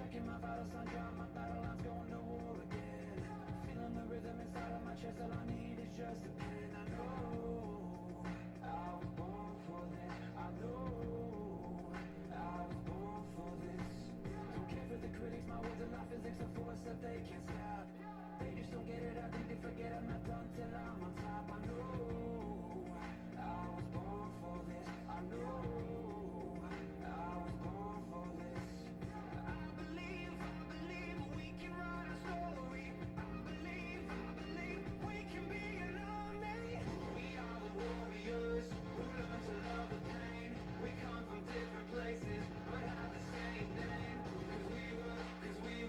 checking my vitals, sun dry, my battle lines going to war again. Feeling the rhythm inside of my chest, all I need is just a pen. I know I was born for this. I know I was born for this. Don't care for the critics, my words are not physics, a force that they can't stop. They just don't get it, I think they forget I'm not done till I'm on top. I know I was born for this. I know I was born for this. I believe we can write a story. I believe we can be an army. We are the warriors who learn to love the pain. We come from different places but have the same name. Cause we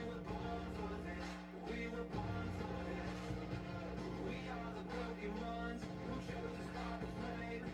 were born for this. We were born for this. We are the broken ones who chose to start the flame.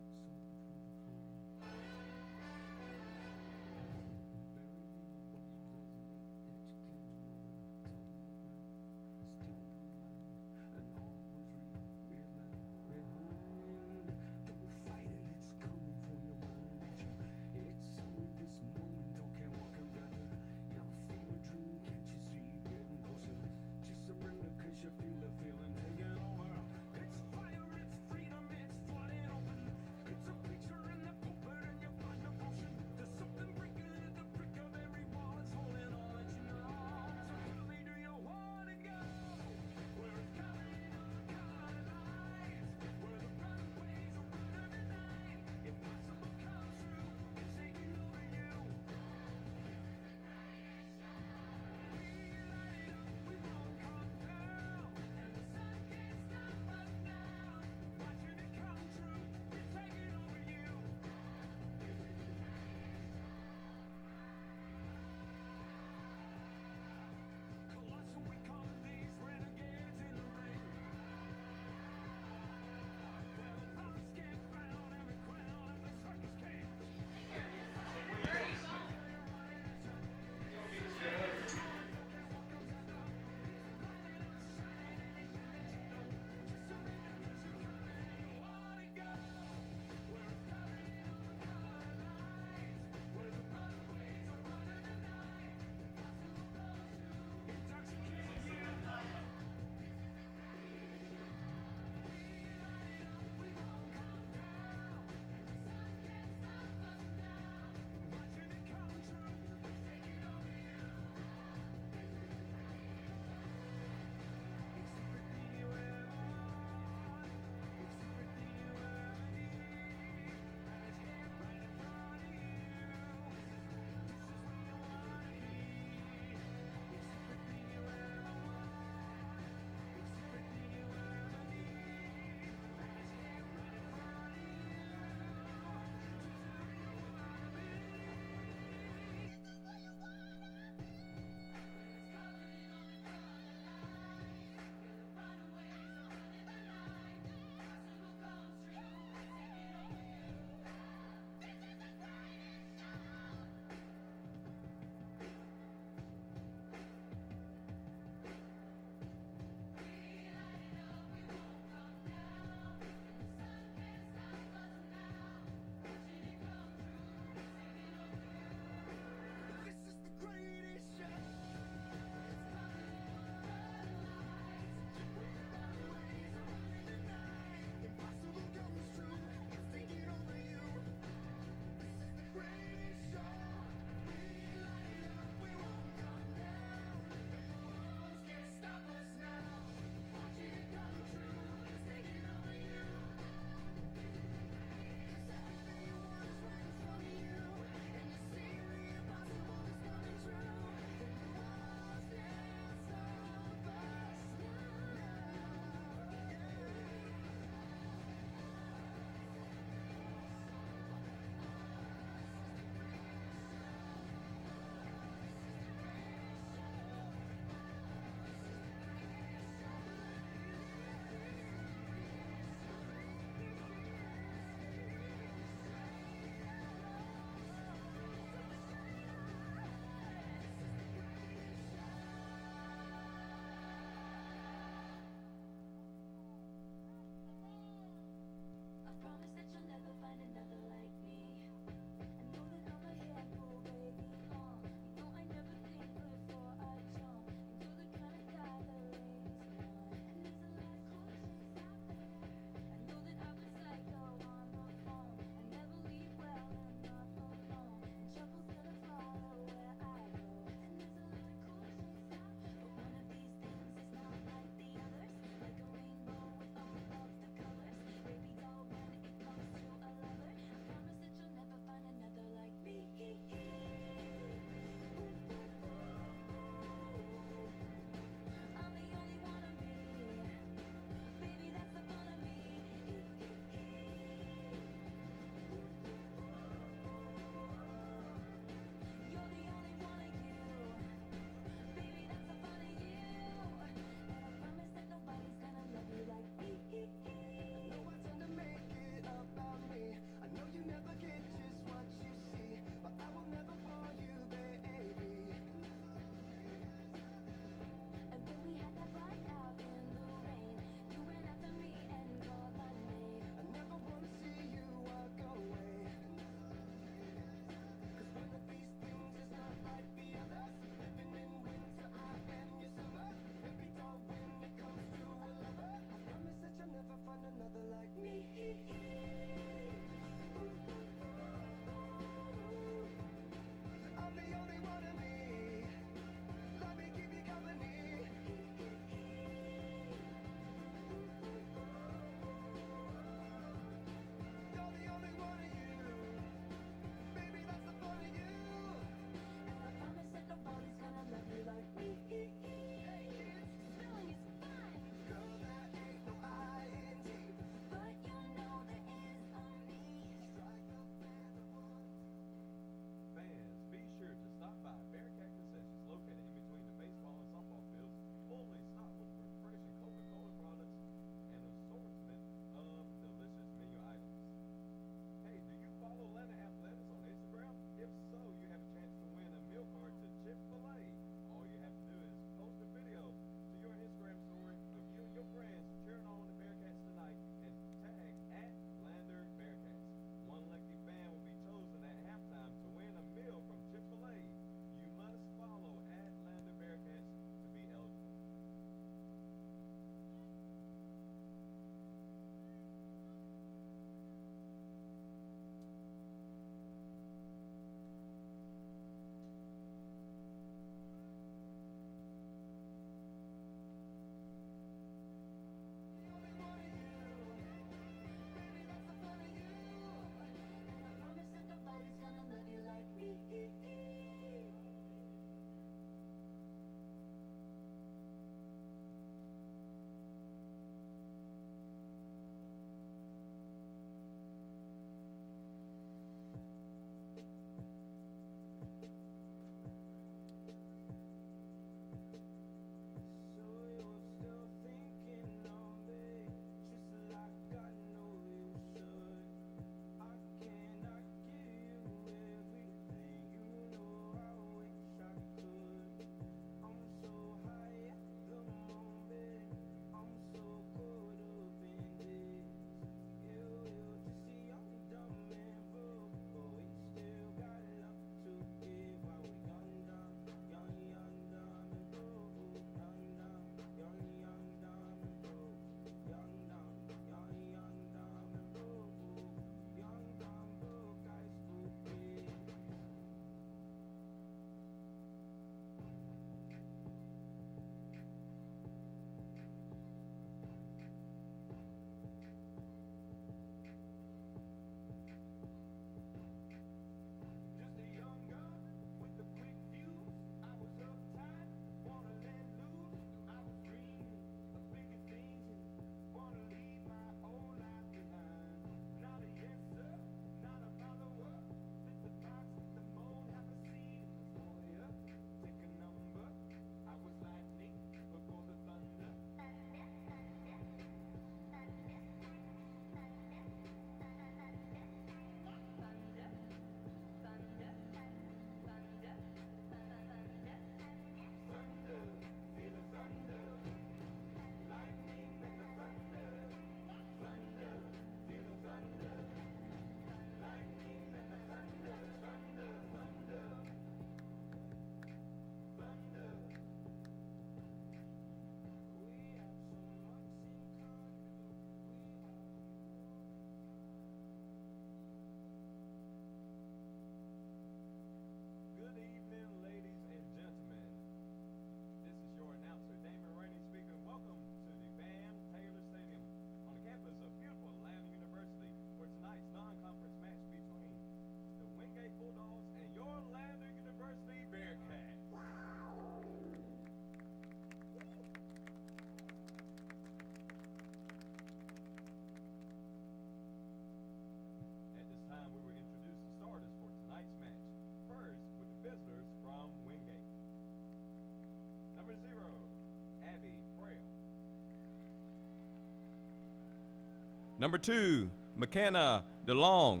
Number 2, McKenna DeLong.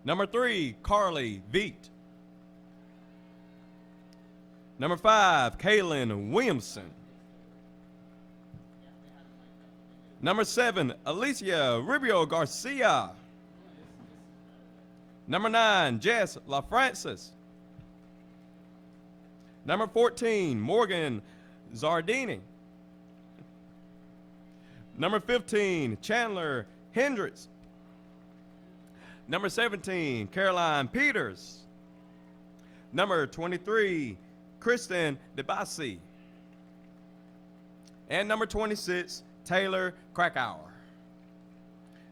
Number 3, Carly Veet. Number 5, Kaylin Williamson. Number 7, Alicia Rubio Garcia. Number 9, Jess LaFrancis. Number 14, Morgan Zardini. Number 15, Chandler Hendricks. Number 17, Caroline Peters. Number 23, Kristen DeBassi. And number 26, Taylor Krakauer.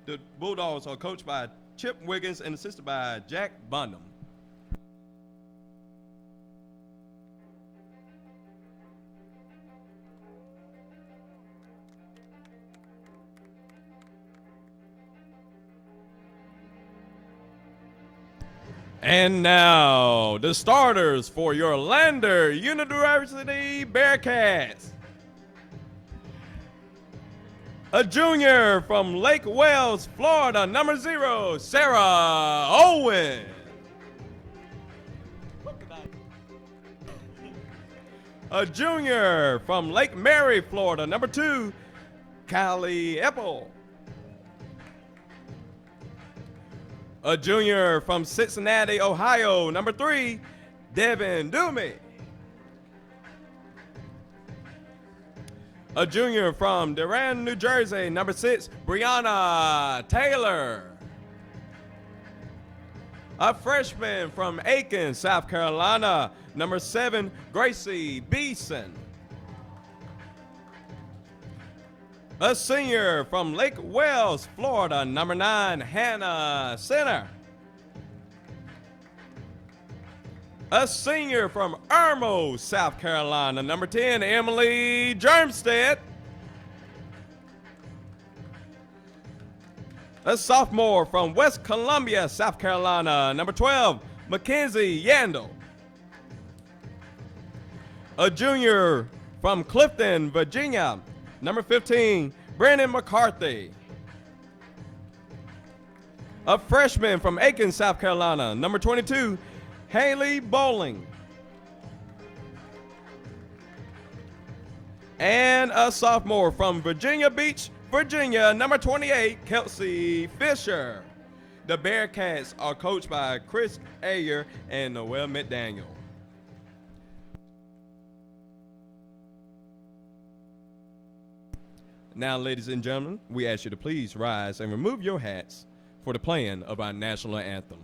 The Bulldogs are coached by Chip Wiggins and assisted by Jack Bundham. And now, the starters for your Lander University Bearcats. A junior from Lake Wales, Florida, number 0, Sarah Owen. A junior from Lake Mary, Florida, number 2, Callie Epple. A junior from Cincinnati, Ohio, number 3, Devin Doomy. A junior from Durand, New Jersey, number 6, Brianna Taylor. A freshman from Aiken, South Carolina, number 7, Gracie Beeson. A senior from Lake Wales, Florida, number 9, Hannah Center. A senior from Irmo, South Carolina, number 10, Emily Germstead. A sophomore from West Columbia, South Carolina, number 12, Mackenzie Yandel. A junior from Clifton, Virginia, number 15, Brandon McCarthy. A freshman from Aiken, South Carolina, number 22, Haley Bowling. And a sophomore from Virginia Beach, Virginia, number 28, Kelsey Fisher. The Bearcats are coached by Chris Ayer and Noel McDaniel. Now, ladies and gentlemen, we ask you to please rise and remove your hats for the playing of our national anthem.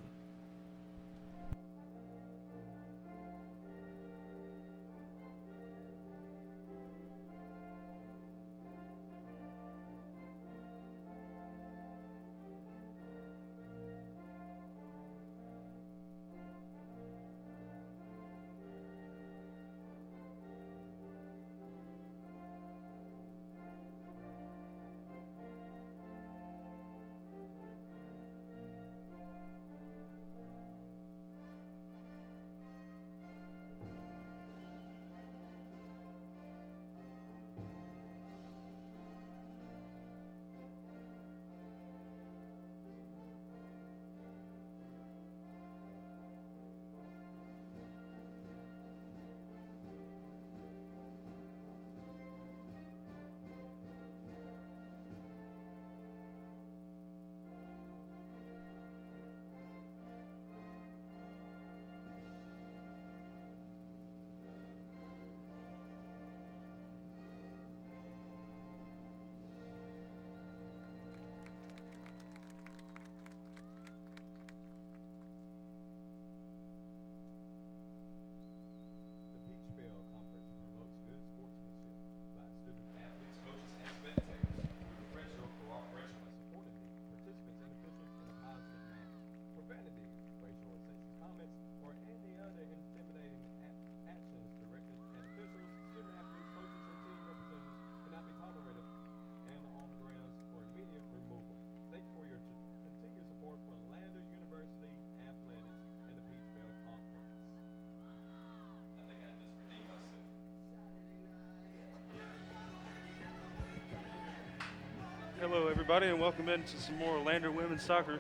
Hello, everybody, and welcome into some more Lander women's soccer.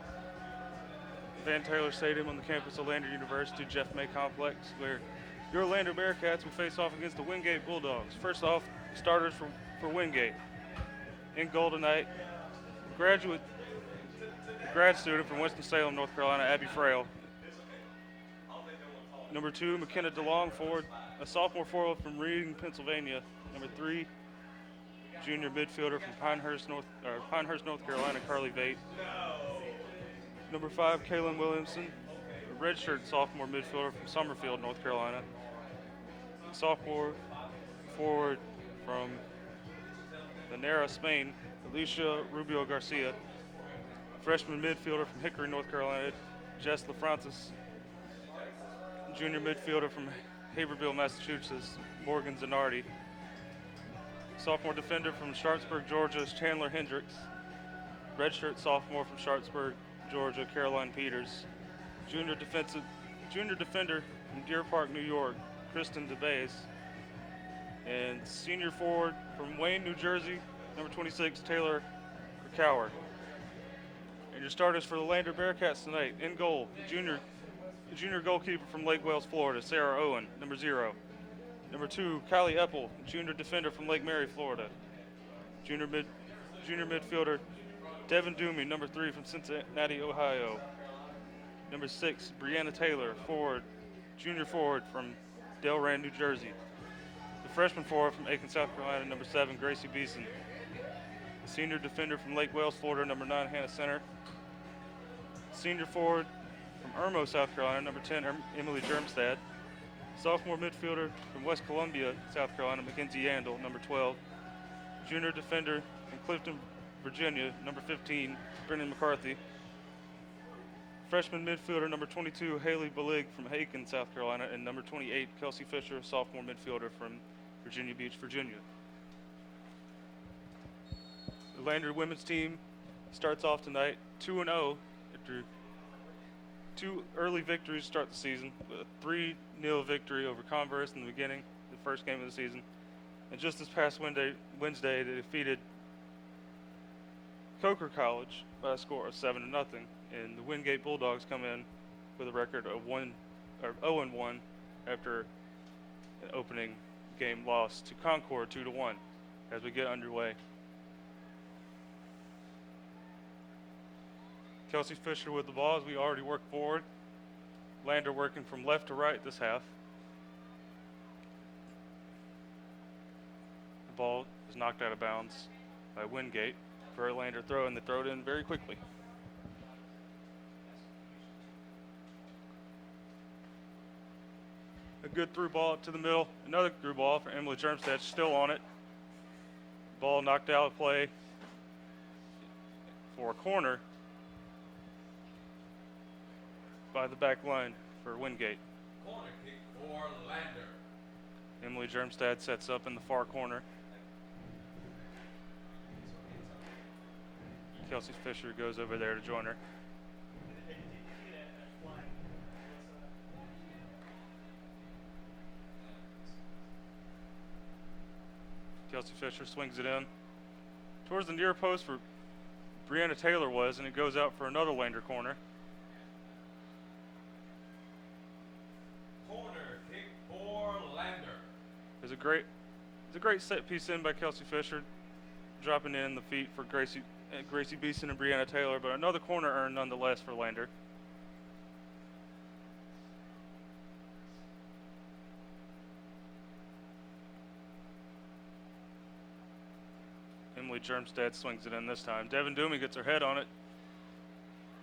Van Taylor Stadium on the campus of Lander University Jeff May Complex, where your Lander Bearcats will face off against the Wingate Bulldogs. First off, starters for Wingate. In goal tonight, grad student from Winston-Salem, North Carolina, Abby Frail. Number 2, McKenna DeLong, forward, a sophomore forward from Reading, Pennsylvania. Number 3, junior midfielder from Pinehurst, North Carolina, Carly Vate. Number 5, Kaylin Williamson, a redshirt sophomore midfielder from Summerfield, North Carolina. Sophomore forward from Venera, Spain, Alicia Rubio Garcia. Freshman midfielder from Hickory, North Carolina, Jess LaFrancis. Junior midfielder from Haverhill, Massachusetts, Morgan Zanardi. Sophomore defender from Sharpsburg, Georgia, is Chandler Hendricks. Redshirt sophomore from Sharpsburg, Georgia, Caroline Peters. Junior defender from Deer Park, New York, Kristen DeBays. And senior forward from Wayne, New Jersey, number 26, Taylor Krakauer. And your starters for the Lander Bearcats tonight: in goal, the junior goalkeeper from Lake Wales, Florida, Sarah Owen, number 0. Number 2, Kylie Eppel, junior defender from Lake Mary, Florida. Junior midfielder, Devin Doomey, number 3 from Cincinnati, Ohio. Number 6, Brianna Taylor, junior forward from Delran, New Jersey. The freshman forward from Aiken, South Carolina, number 7, Gracie Beeson. The senior defender from Lake Wales, Florida, number 9, Hannah Center. Senior forward from Irmo, South Carolina, number 10, Emily Germstad. Sophomore midfielder from West Columbia, South Carolina, Mackenzie Yandel, number 12. Junior defender from Clifton, Virginia, number 15, Brennan McCarthy. Freshman midfielder, number 22, Haley Balig from Aiken, South Carolina, and number 28, Kelsey Fisher, sophomore midfielder from Virginia Beach, Virginia. The Lander women's team starts off tonight 2-0 after 2 early victories to start the season, with a 3-0 victory over Converse in the beginning, the first game of the season. And just this past Wednesday, they defeated Coker College by a score of 7-0, and the Wingate Bulldogs come in with a record of 0-1 after an opening game loss to Concord 2-1 as we get underway. Kelsey Fisher with the ball as we already work forward. Lander working from left to right this half. The ball is knocked out of bounds by Wingate for a Lander throw, and they throw it in very quickly. A good through ball up to the middle. Another through ball for Emily Germstad, still on it. Ball knocked out of play for a corner by the back line for Wingate. Corner kick for Lander. Emily Germstad sets up in the far corner. Kelsey Fisher goes over there to join her. Kelsey Fisher swings it in towards the near post where Brianna Taylor was, and it goes out for another Lander corner. Corner kick for Lander. There's a great set piece in by Kelsey Fisher, dropping in the feet for Gracie Beeson and Brianna Taylor, but another corner earned nonetheless for Lander. Emily Germstad swings it in this time. Devin Doomey gets her head on it.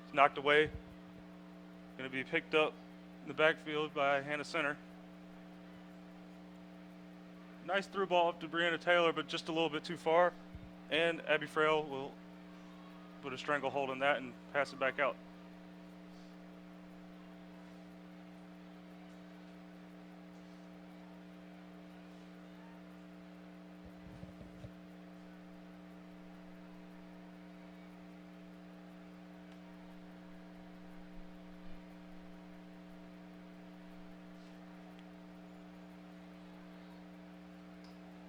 It's knocked away. Going to be picked up in the backfield by Hannah Center. Nice through ball up to Brianna Taylor, but just a little bit too far. And Abby Frail will put a stranglehold on that and pass it back out.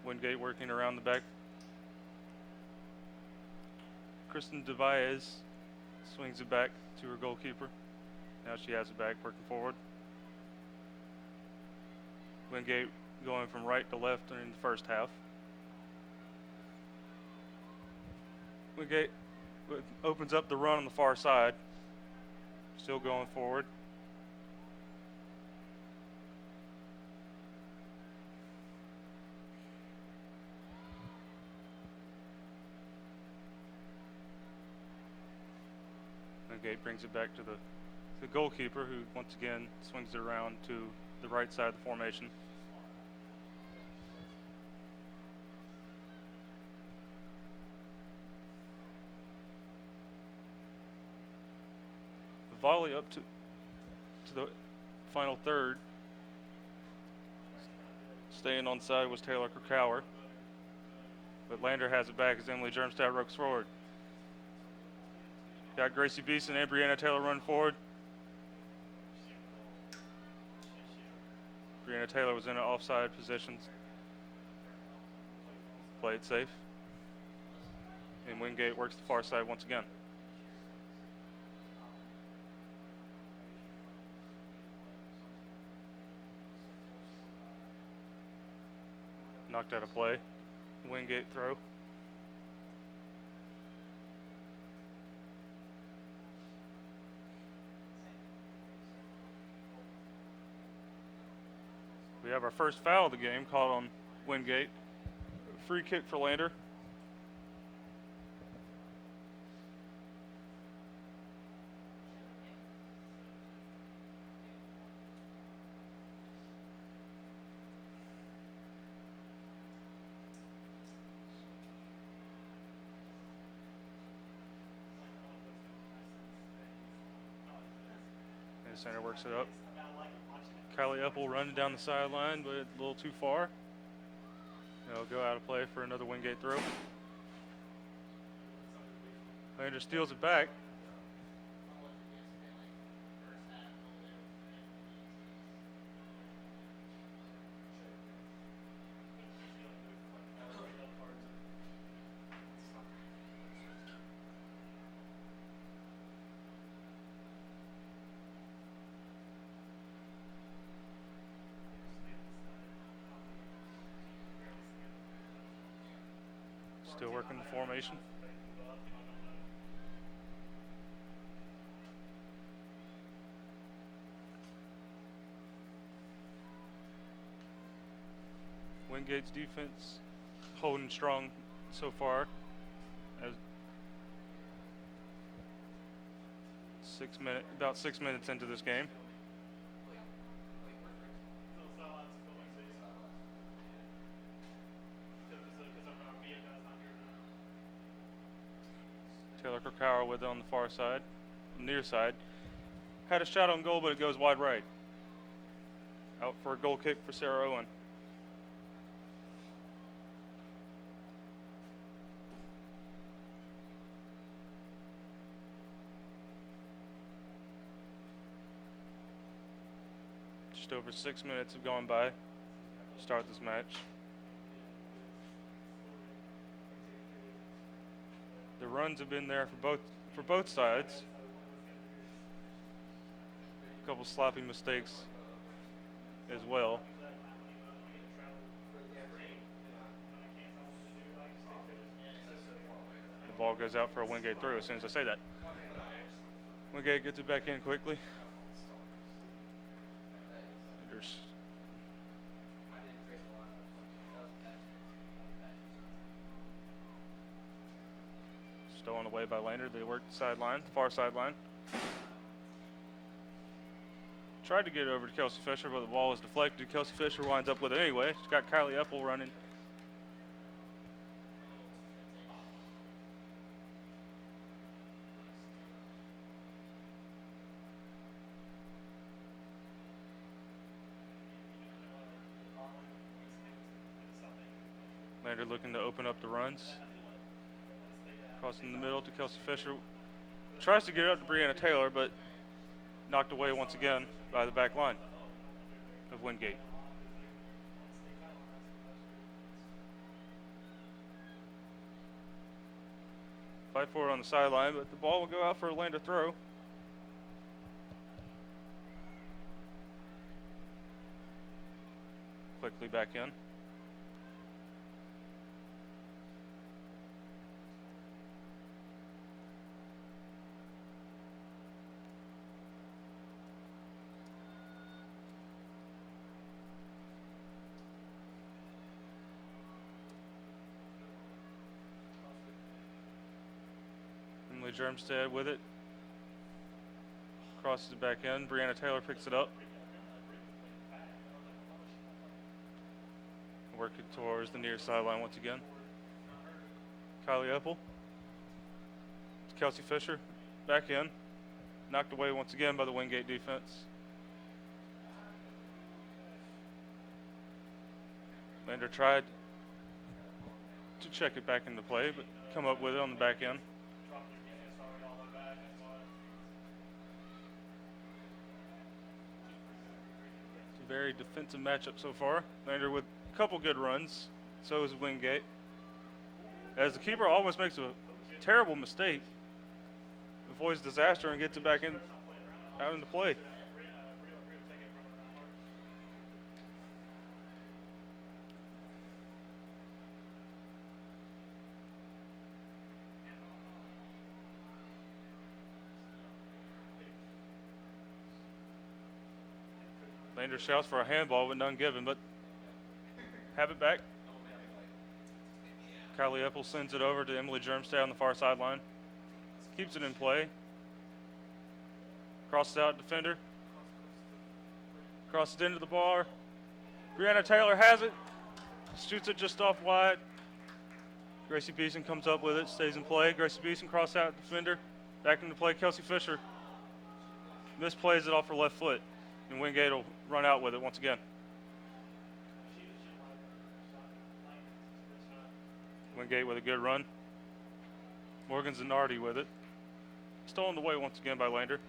Wingate working around the back. Kristen DeVaez swings it back to her goalkeeper. Now she has it back, working forward. Wingate going from right to left in the first half. Wingate opens up the run on the far side. Still going forward. Wingate brings it back to the goalkeeper, who once again swings it around to the right side of the formation. The volley up to the final third. Staying on side was Taylor Krakauer. But Lander has it back as Emily Germstadt rocks forward. Got Gracie Beeson and Brianna Taylor run forward. Brianna Taylor was in an offside position. Play it safe. And Wingate works the far side once again. Knocked out of play. Wingate throw. We have our first foul of the game called on Wingate. Free kick for Lander. And the center works it up. Kylie Epple running down the sideline, but a little too far. They'll go out of play for another Wingate throw. Lander steals it back. Still working the formation. Wingate's defense holding strong so far. As about 6 minutes into this game. Taylor Krakauer with it on the far side, near side. Had a shot on goal, but it goes wide right. Out for a goal kick for Sarah Owen. Just over 6 minutes have gone by to start this match. The runs have been there for both sides. A couple sloppy mistakes as well. The ball goes out for a Wingate throw as soon as I say that. Wingate gets it back in quickly. There's stolen away by Lander. They work the sideline, far sideline. Tried to get it over to Kelsey Fisher, but the ball was deflected. Kelsey Fisher winds up with it anyway. She's got Kylie Epple running. Lander looking to open up the runs. Crossing the middle to Kelsey Fisher. Tries to get it up to Brianna Taylor, but knocked away once again by the back line of Wingate. Fight for it on the sideline, but the ball will go out for a Lander throw. Quickly back in. Emily Germstead with it. Crosses it back in. Brianna Taylor picks it up. Work it towards the near sideline once again. Kylie Eppel. Kelsey Fisher back in. Knocked away once again by the Wingate defense. Lander tried to check it back into play, but come up with it on the back end. It's a very defensive matchup so far. Lander with a couple good runs. So is Wingate. As the keeper almost makes a terrible mistake, avoids disaster and gets it back in, out into play. Lander shouts for a handball, but none given, but have it back. Kylie Eppel sends it over to Emily Germstad on the far sideline. Keeps it in play. Crosses out defender. Crosses into the bar. Brianna Taylor has it. Shoots it just off wide. Gracie Beeson comes up with it, stays in play. Gracie Beeson crosses out defender. Back into play, Kelsey Fisher. Misplays it off her left foot. And Wingate will run out with it once again. Wingate with a good run. Morgan Zanardi with it. Stolen away once again by Lander.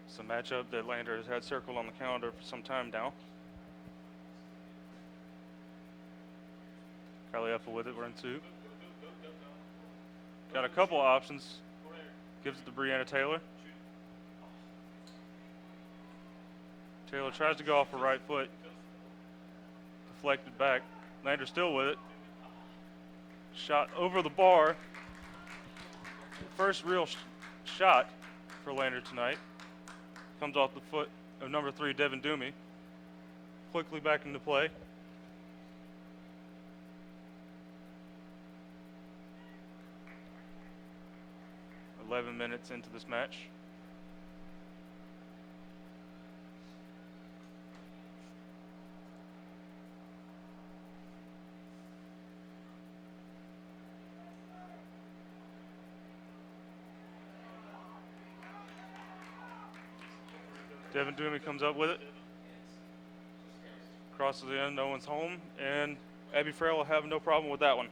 It's a matchup that Lander has had circled on the calendar for some time now. Kylie Eppel with it, we're in two. Got a couple of options. Gives it to Brianna Taylor. Taylor tries to go off her right foot. Deflected back. Lander still with it. Shot over the bar. First real shot for Lander tonight. Comes off the foot of number 3, Devin Doomey. Quickly back into play. .11 minutes into this match. Devin Doomey comes up with it. Crosses the end, no one's home, and Abby Frail will have no problem with that one.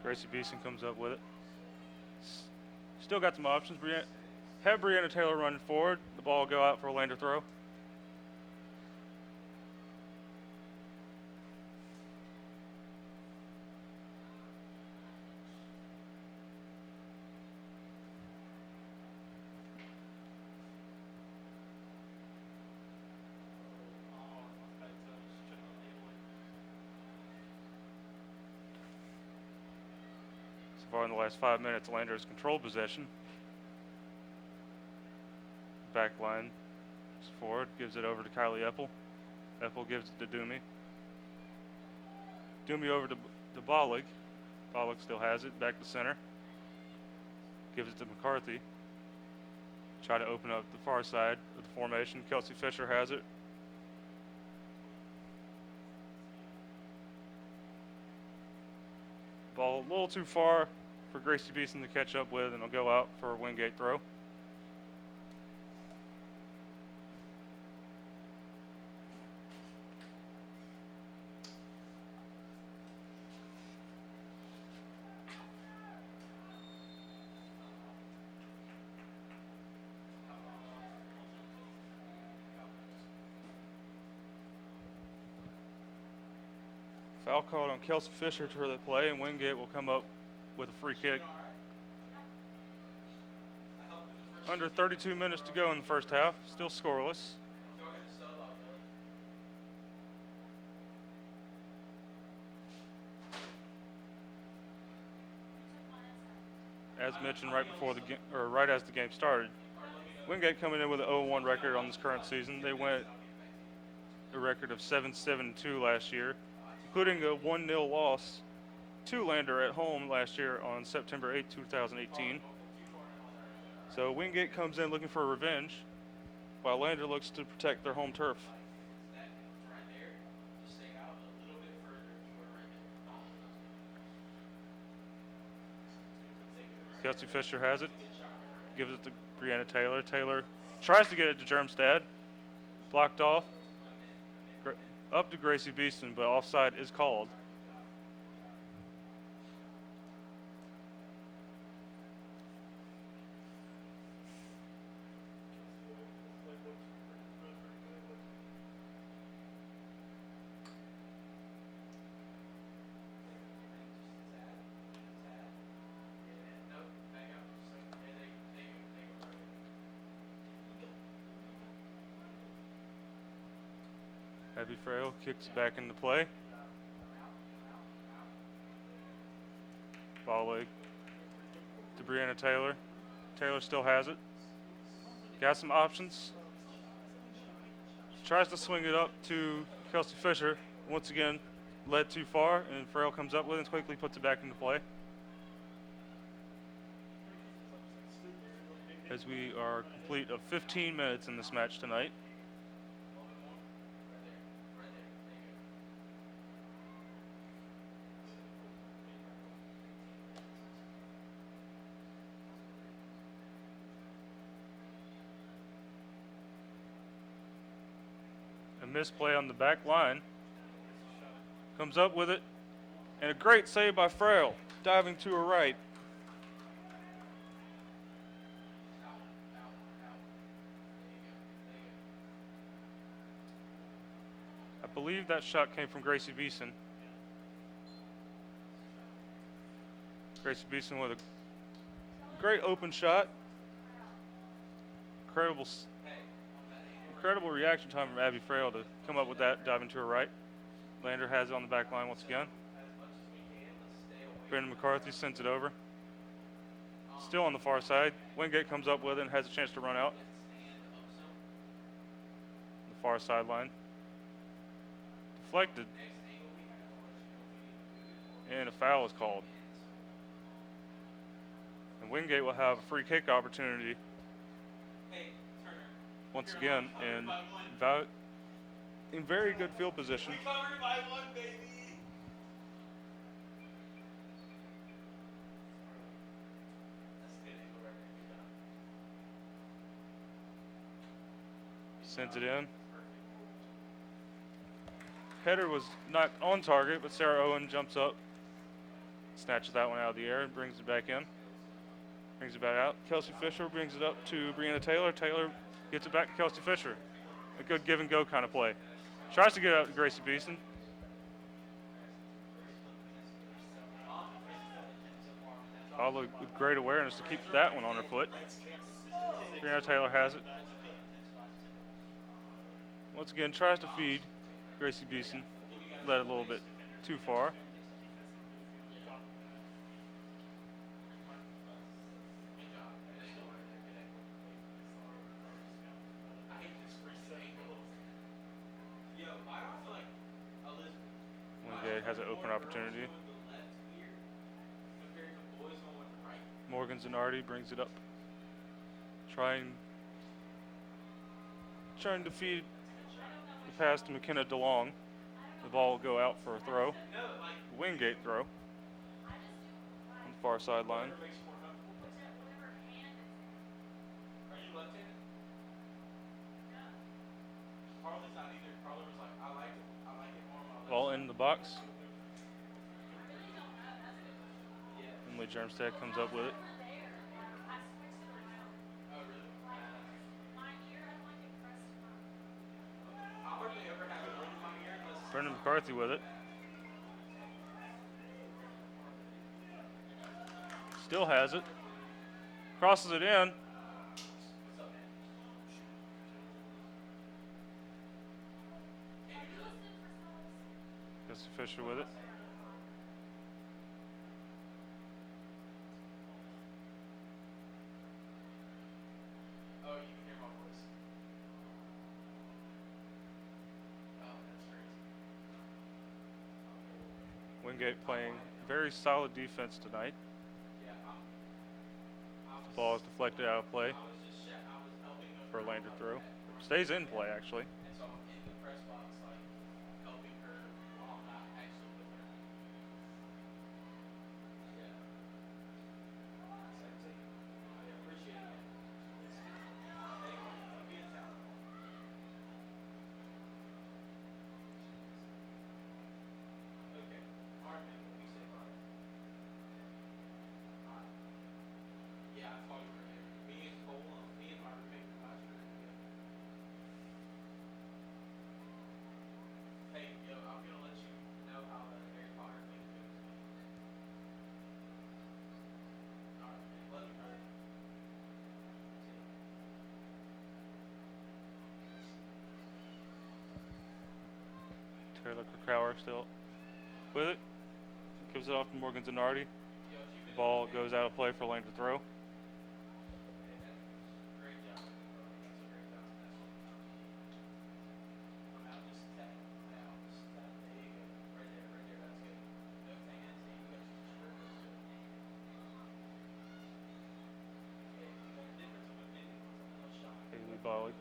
Gracie Beeson comes up with it. Still got some options. Have Brianna Taylor running forward. The ball will go out for a Lander throw. So far in the last 5 minutes, Lander has controlled possession. Back line is forward, gives it over to Kylie Eppel. Eppel gives it to Doomey. Doomey over to Bollig. Bollig still has it, back to center. Gives it to McCarthy. Try to open up the far side of the formation. Kelsey Fisher has it. Ball a little too far for Gracie Beeson to catch up with, and it'll go out for a Wingate throw. Foul called on Kelsey Fisher for the play, and Wingate will come up with a free kick. Under 32 minutes to go in the first half, still scoreless. As mentioned right before the right as the game started, Wingate coming in with an 0-1 record on this current season. They went a record of 7-7-2 last year, including a 1-0 loss to Lander at home last year on September 8, 2018. So Wingate comes in looking for revenge, while Lander looks to protect their home turf. Kelsey Fisher has it, gives it to Brianna Taylor. Taylor tries to get it to Germstad, blocked off, up to Gracie Beeston, but offside is called. Abby Frail kicks back into play. Ball leg to Brianna Taylor. Taylor still has it. Got some options. Tries to swing it up to Kelsey Fisher. Once again, led too far, and Frail comes up with it and quickly puts it back into play. As we are complete of 15 minutes in this match tonight. Misplay on the back line. Comes up with it. And a great save by Frail, diving to her right. I believe that shot came from Gracie Beeson. Gracie Beeson with a great open shot. Incredible reaction time from Abby Frail to come up with that, diving to her right. Lander has it on the back line once again. Brandon McCarthy sends it over. Still on the far side. Wingate comes up with it and has a chance to run out. The far sideline. Deflected. And a foul is called. And Wingate will have a free kick opportunity once again, and in very good field position. Sends it in. Header was not on target, but Sarah Owen jumps up, snatches that one out of the air, and brings it back in. Brings it back out. Kelsey Fisher brings it up to Brianna Taylor. Taylor gets it back to Kelsey Fisher. A good give and go kind of play. Tries to get out to Gracie Beeson. All with great awareness to keep that one on her foot. Brianna Taylor has it. Once again, tries to feed Gracie Beeson. Led a little bit too far. Wingate has an open opportunity. Morgan Zanardi brings it up. Trying to feed the pass to McKenna DeLong. The ball will go out for a throw. Wingate throw. On the far sideline. Ball in the box. Emily Germstad comes up with it. Brendan McCarthy with it. Still has it. Crosses it in. Gets Fisher with it. Wingate playing very solid defense tonight. The ball is deflected out of play for a Lander throw. Stays in play, actually. Taylor Krakauer still with it. Gives it off to Morgan Zanardi. The ball goes out of play for Lane to throw. Haley Bolly.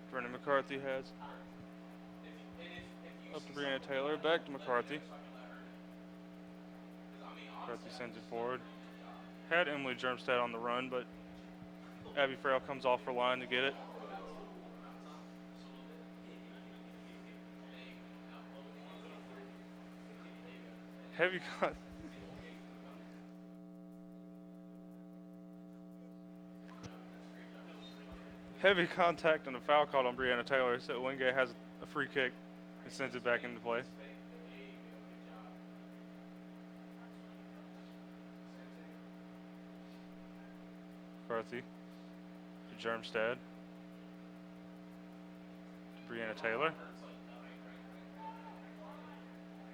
Brendan McCarthy has up to Brianna Taylor, back to McCarthy. McCarthy sends it forward. Had Emily Germstad on the run, but Abby Frail comes off her line to get it. Heavy heavy contact and a foul called on Brianna Taylor, so Wingate has a free kick and sends it back into play. McCarthy to Germstad. To Brianna Taylor.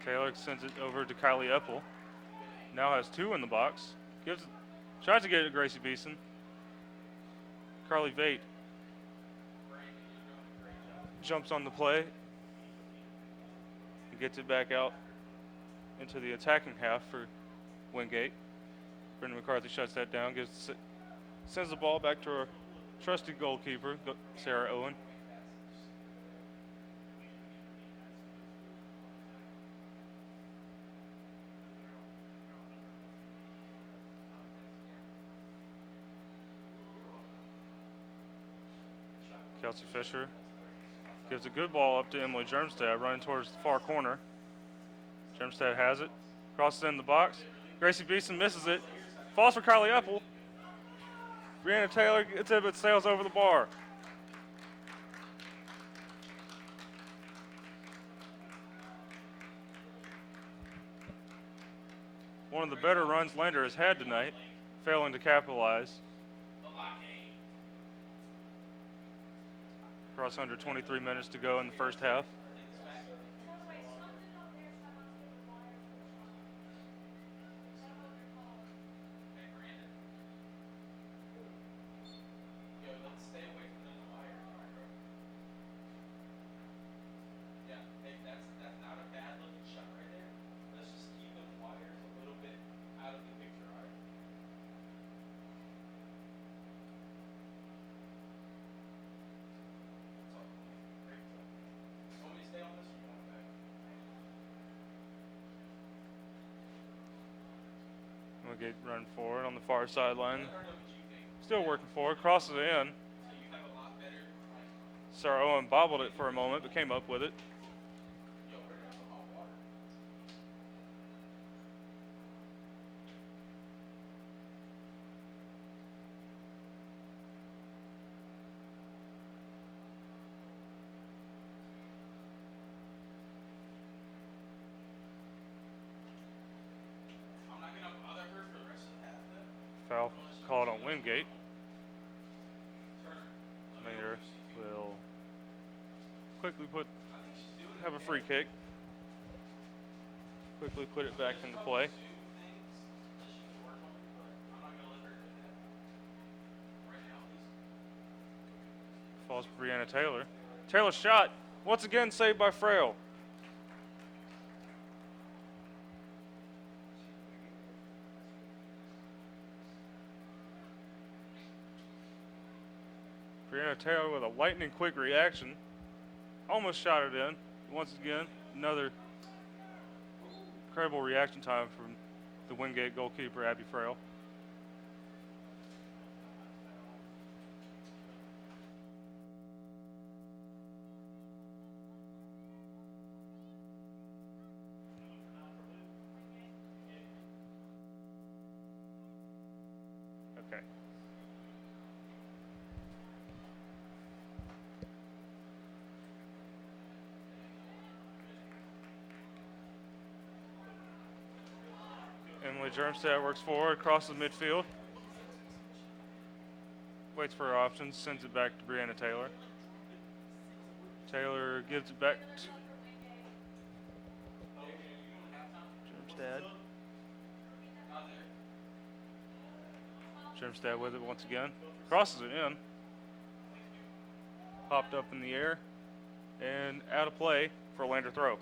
Taylor sends it over to Kylie Eppel. Now has two in the box. Tries to get it to Gracie Beeson. Carly Vate jumps on the play and gets it back out into the attacking half for Wingate. Brendan McCarthy shuts that down, sends the ball back to her trusty goalkeeper, Sarah Owen. Kelsey Fisher gives a good ball up to Emily Germstad, running towards the far corner. Germstad has it, crosses in the box. Gracie Beeson misses it, falls for Kylie Eppel. Brianna Taylor gets it, but sails over the bar. One of the better runs Lander has had tonight, failing to capitalize. Across under 23 minutes to go in the first half. Wingate run forward on the far sideline. Still working forward, crosses it in. Sarah Owen bobbled it for a moment, but came up with it. Foul called on Wingate. Maynard will quickly have a free kick. Quickly put it back into play. Falls for Brianna Taylor. Taylor's shot, once again saved by Frail. Brianna Taylor with a lightning quick reaction. Almost shot it in. Once again, another incredible reaction time from the Wingate goalkeeper, Abby Frail. Okay. Emily Germstad works forward, crosses midfield. Waits for her options, sends it back to Brianna Taylor. Taylor gives it back to Germstad. Germstad with it once again. Crosses it in. Popped up in the air and out of play for a Lander throw.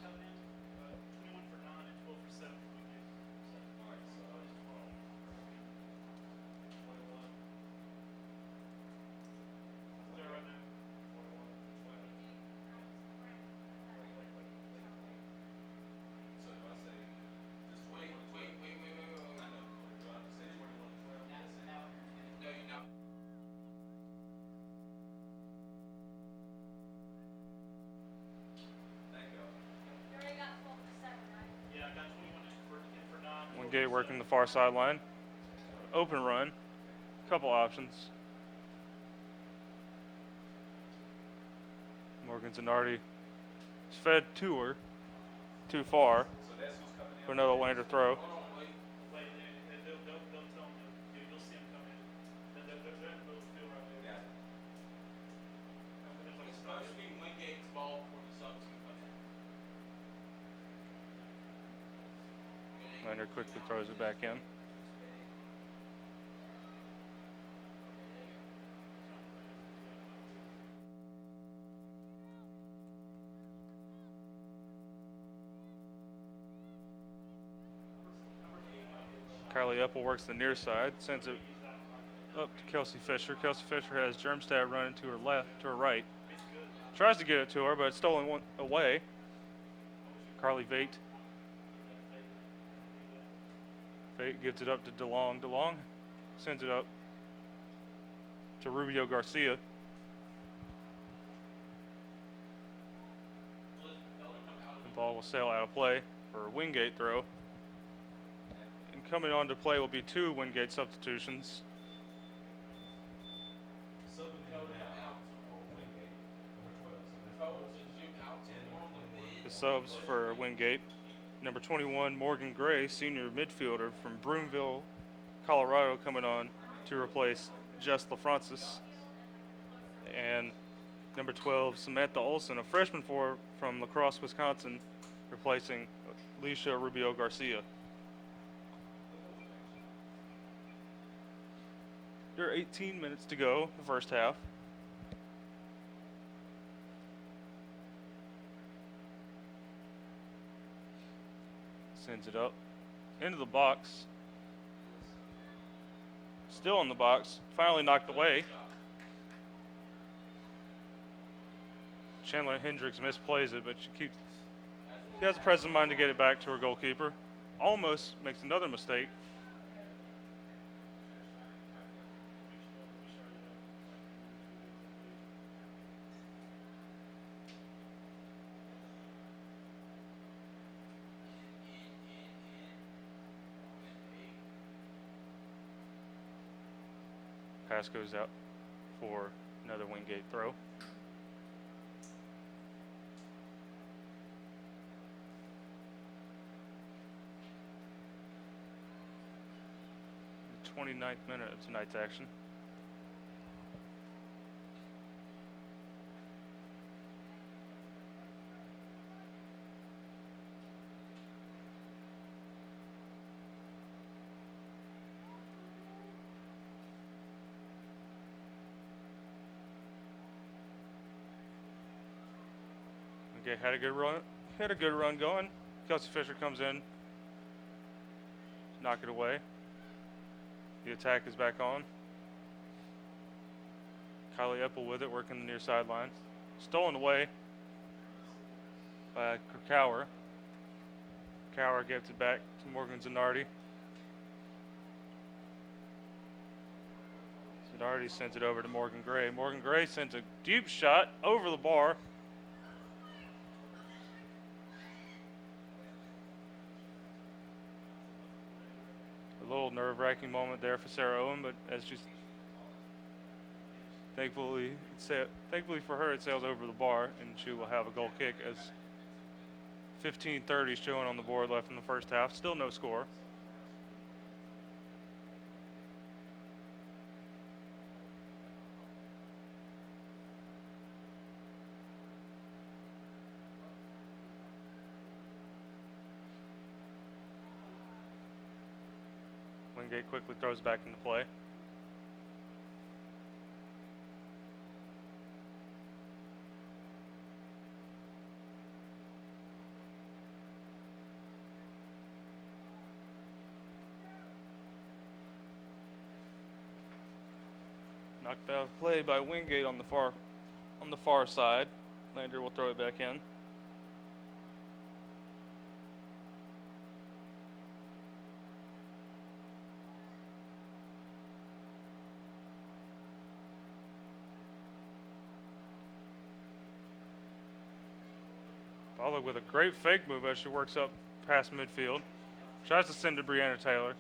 Wingate working the far sideline. Open run. Couple options. Morgan Zanardi is fed to her. Too far. For another Lander throw. Lander quickly throws it back in. Carly Epple works the near side, sends it up to Kelsey Fisher. Kelsey Fisher has Germstad running to her right. Tries to get it to her, but it's stolen away. Carly Vate. Vate gives it up to DeLong. DeLong sends it up to Rubio Garcia. The ball will sail out of play for a Wingate throw. And coming on to play will be two Wingate substitutions. The subs for Wingate. Number 21, Morgan Gray, senior midfielder from Broomville, Colorado, coming on to replace Jess LaFrancis. And number 12, Samantha Olson, a freshman from La Crosse, Wisconsin, replacing Alicia Rubio Garcia. There are 18 minutes to go, the first half. Sends it up into the box. Still in the box. Finally knocked away. Chandler Hendricks misplays it, but she has the presence of mind to get it back to her goalkeeper. Almost makes another mistake. Pass goes out for another Wingate throw. 29th minute of tonight's action. Okay, had a good run going. Kelsey Fisher comes in, knock it away. The attack is back on. Kylie Epple with it, working the near sideline. Stolen away by Cower. Cower gives it back to Morgan Zanardi. Zanardi sends it over to Morgan Gray. Morgan Gray sends a deep shot over the bar. A little nerve-wracking moment there for Sarah Owen, but as she's thankfully for her, it sails over the bar, and she will have a goal kick as 15:30 showing on the board left in the first half. Still no score. Wingate quickly throws back into play. Knocked out of play by Wingate on the far side. Lander will throw it back in. Followed with a great fake move as she works up past midfield. Tries to send to Brianna Taylor.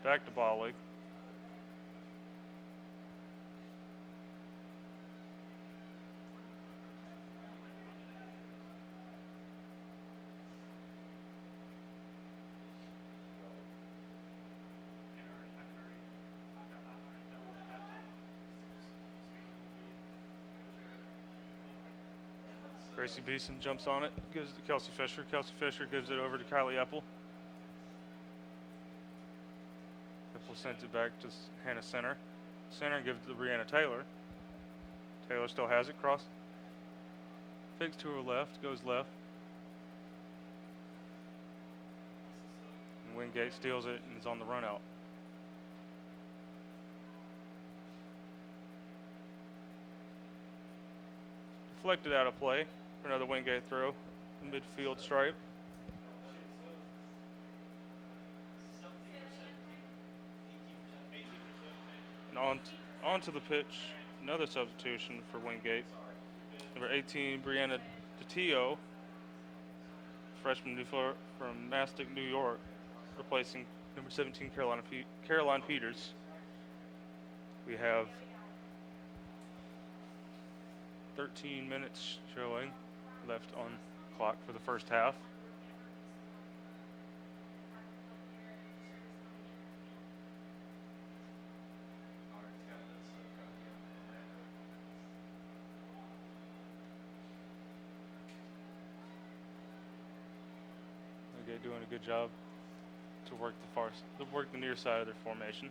Back to Bollig. Gracie Beeson jumps on it, gives it to Kelsey Fisher. Kelsey Fisher gives it over to Kylie Epple. Epple sends it back to Hannah Center. Center gives it to Brianna Taylor. Taylor still has it, cross. Fakes to her left, goes left. And Wingate steals it and is on the run out. Deflected out of play for another Wingate throw. Midfield stripe. And onto the pitch, another substitution for Wingate. Number 18, Brianna DiTio, freshman midfielder from Mastic, New York, replacing number 17, Caroline Peters. We have 13 minutes showing left on clock for the first half. Okay, doing a good job to work the near side of their formation.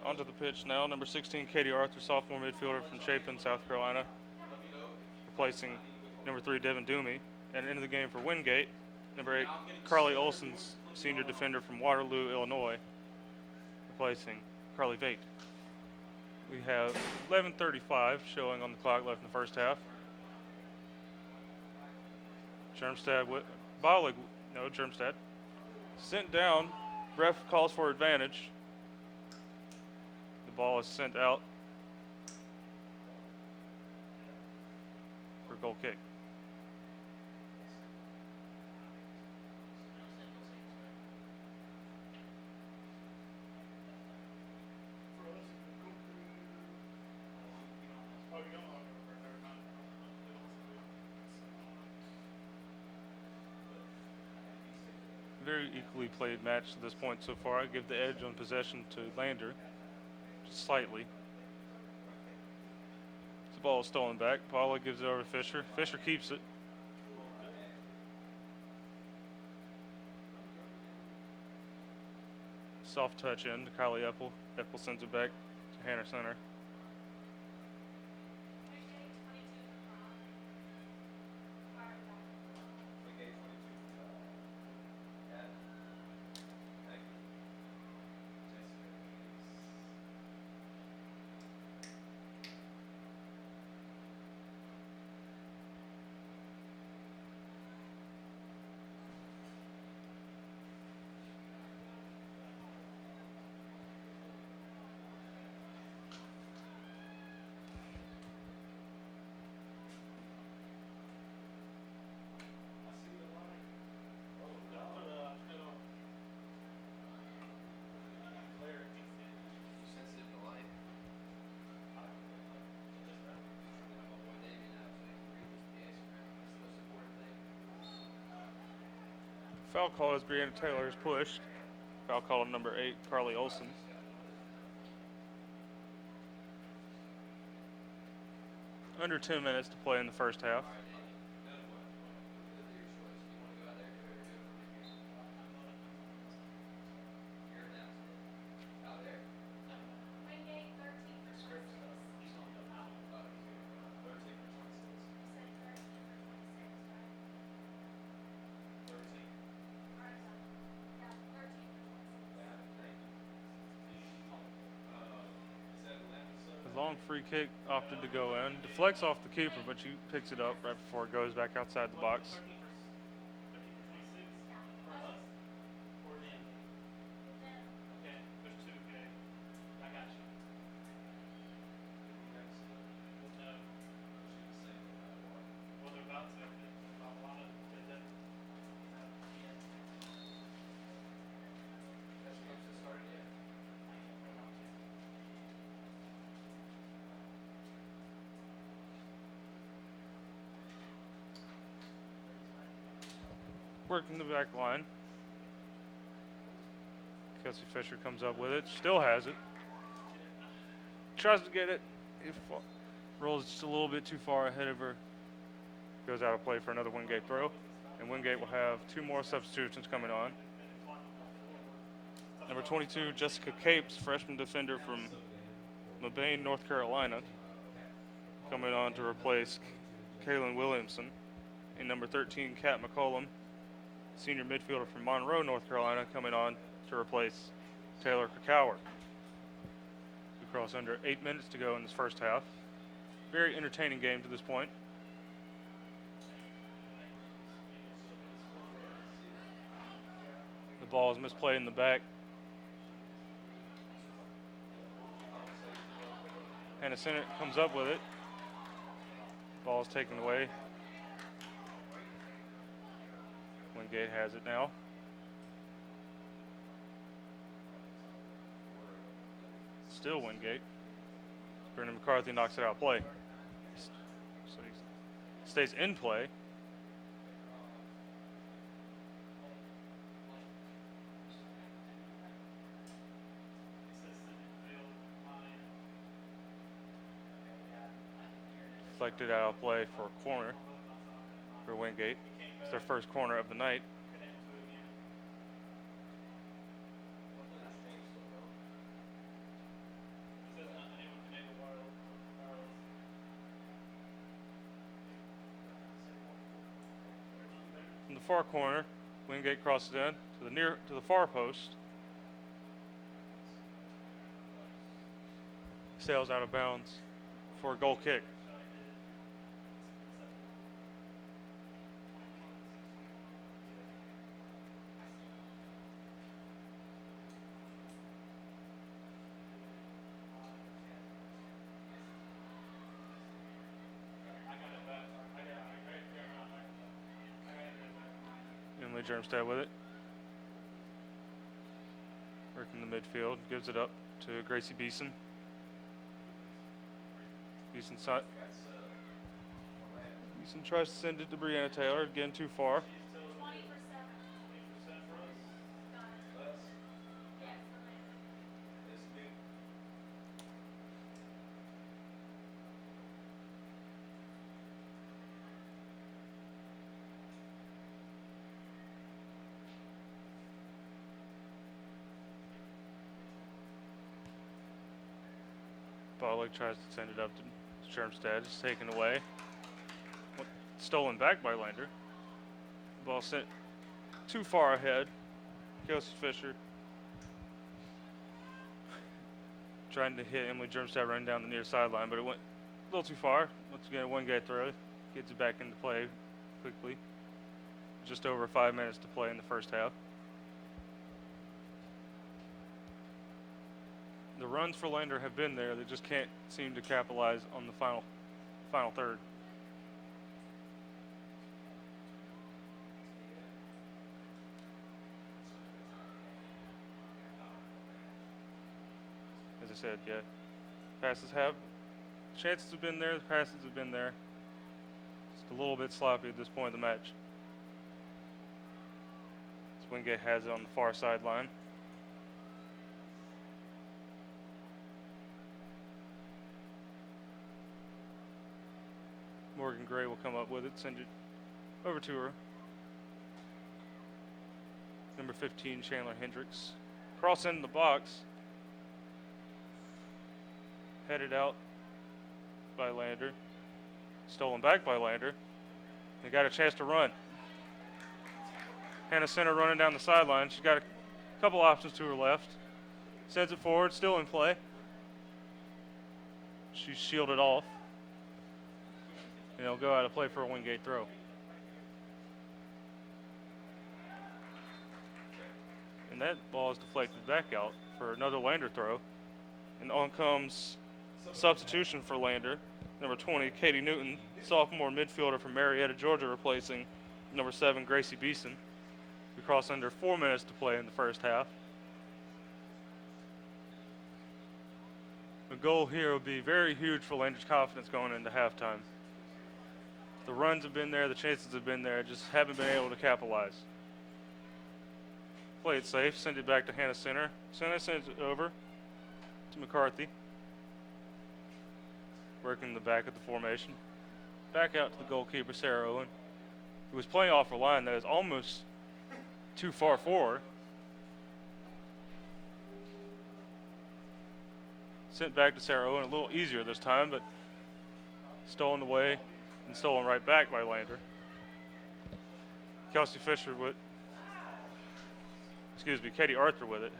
Onto the pitch now, number 16, Katie Arthur, sophomore midfielder from Chapin, South Carolina, replacing number 3, Devin Doomey. And into the game for Wingate, number 8, Carly Olson's senior defender from Waterloo, Illinois, replacing Carly Vate. We have 11:35 showing on the clock left in the first half. Germstad, Germstad. Sent down. Ref calls for advantage. The ball is sent out for goal kick. Very equally played match to this point so far. I give the edge on possession to Lander, just slightly. The ball is stolen back. Paula gives it over to Fisher. Fisher keeps it. Soft touch in to Kylie Epple. Epple sends it back to Hannah Center. Foul call as Brianna Taylor is pushed. Foul call on number 8, Carly Olson. Under 10 minutes to play in the first half. Long free kick opted to go in. Deflects off the keeper, but she picks it up right before it goes back outside the box. Working the back line. Kelsey Fisher comes up with it. Still has it. Tries to get it. It rolls just a little bit too far ahead of her. Goes out of play for another Wingate throw. And Wingate will have 2 more substitutions coming on. Number 22, Jessica Capes, freshman defender from Mabane, North Carolina, coming on to replace Kaylin Williamson. And number 13, Kat McCollum, senior midfielder from Monroe, North Carolina, coming on to replace Taylor Krakauer. We cross under 8 minutes to go in this first half. Very entertaining game to this point. The ball is misplayed in the back. Hannah Sennett comes up with it. Ball is taken away. Wingate has it now. Still Wingate. Brendan McCarthy knocks it out of play. So he stays in play. Deflected out of play for a corner for Wingate. It's their first corner of the night. In the far corner, Wingate crosses in to to the far post. Sails out of bounds for a goal kick. Emily Germstad with it. Working the midfield, gives it up to Gracie Beeson. Beeson tries to send it to Brianna Taylor, again too far. Bollig tries to send it up to Schermstad. It's taken away. Stolen back by Lander. Ball sent too far ahead. Kelsey Fisher trying to hit Emily Germstad running down the near sideline, but it went a little too far. Once again, a Wingate throw. Gets it back into play quickly. Just over 5 minutes to play in the first half. The runs for Lander have been there. They just can't seem to capitalize on the final third. As I said, yeah, chances have been there. The passes have been there. Just a little bit sloppy at this point in the match. Wingate has it on the far sideline. Morgan Gray will come up with it, send it over to her. Number 15, Chandler Hendricks. Cross into the box. Headed out by Lander. Stolen back by Lander. They got a chance to run. Hannah Center running down the sideline. She's got a couple options to her left. Sends it forward, still in play. She's shielded off. And it'll go out of play for a Wingate throw. And that ball is deflected back out for another Lander throw. And on comes substitution for Lander. Number 20, Katie Newton, sophomore midfielder from Marietta, Georgia, replacing number 7, Gracie Beeson. We cross under 4 minutes to play in the first half. The goal here would be very huge for Lander's confidence going into halftime. The runs have been there, the chances have been there, just haven't been able to capitalize. Play it safe, send it back to Hannah Center. Center sends it over to McCarthy. Working the back of the formation. Back out to the goalkeeper, Sarah Owen, who was playing off her line that is almost too far forward. Sent back to Sarah Owen, a little easier this time, but stolen away and stolen right back by Lander. Kelsey Fisher with, Katie Arthur with it.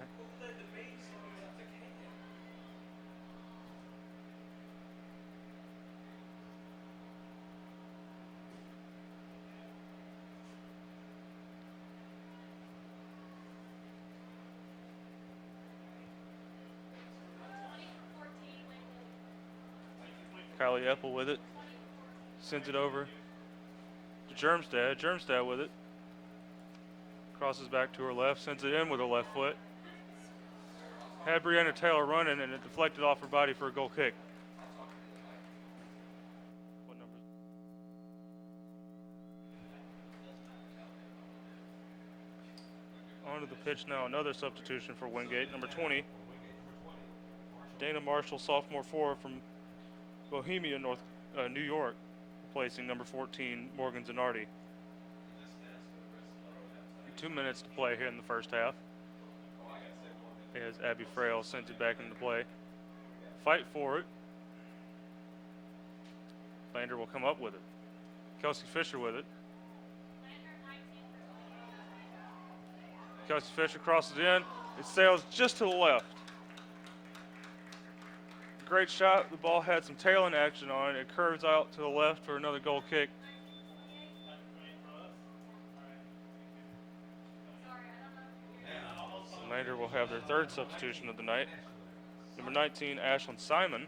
Kylie Epple with it. Sends it over to Germstad. Germstad with it. Crosses back to her left. Sends it in with her left foot. Had Brianna Taylor running and it deflected off her body for a goal kick. What number? Onto the pitch now. Another substitution for Wingate. Number 20. Dana Marshall, sophomore forward from Bohemia, New York, replacing number 14, Morgan Zanardi. 2 minutes to play here in the first half. As Abby Frail sends it back into play. Fight for it. Lander will come up with it. Kelsey Fisher with it. Kelsey Fisher crosses in. It sails just to the left. Great shot. The ball had some tailing action on it. It curves out to the left for another goal kick. Lander will have their third substitution of the night. Number 19, Ashlyn Simon,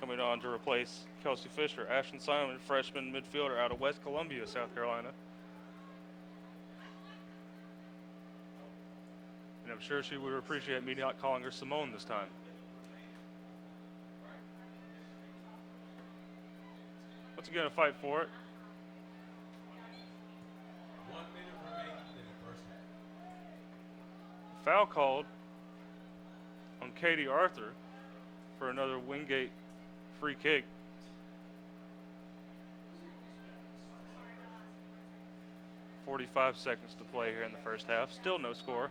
coming on to replace Kelsey Fisher. Ashlyn Simon, freshman midfielder out of West Columbia, South Carolina. And I'm sure she would appreciate me not calling her Simone this time. Once again, a fight for it. 1 minute remaining in the first half. Foul called on Katie Arthur for another Wingate free kick. .45 seconds to play here in the first half. Still no score.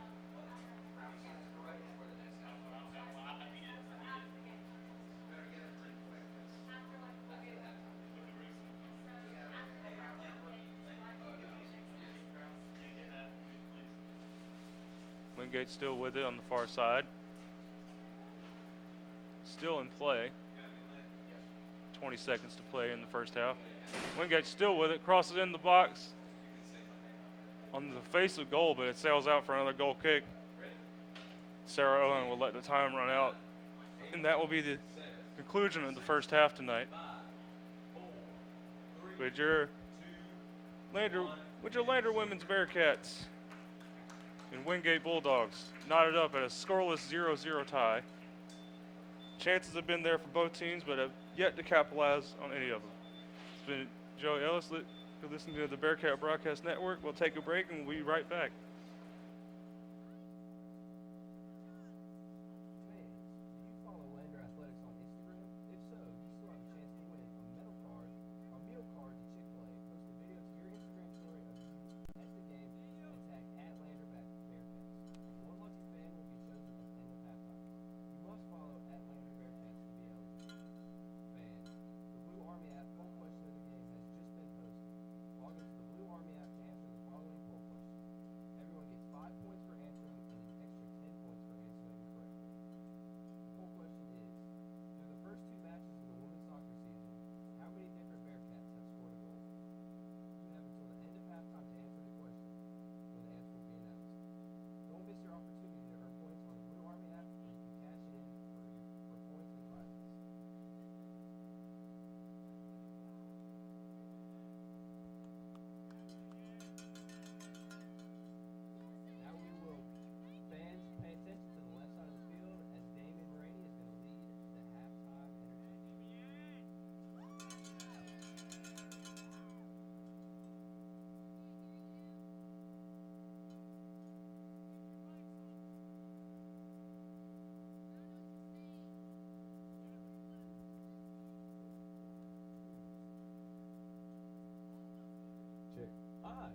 Wingate still with it on the far side. Still in play. 20 seconds to play in the first half. Wingate still with it, crosses in the box on the face of goal, but it sails out for another goal kick. Sarah Owen will let the time run out, and that will be the conclusion of the first half tonight. With your Lander women's Bearcats and Wingate Bulldogs knotted up at a scoreless 0-0 tie. Chances have been there for both teams, but have yet to capitalize on any of them. It's been Joey Ellis. You're listening to the Bearcat Broadcast Network. We'll take a break and we'll be right back.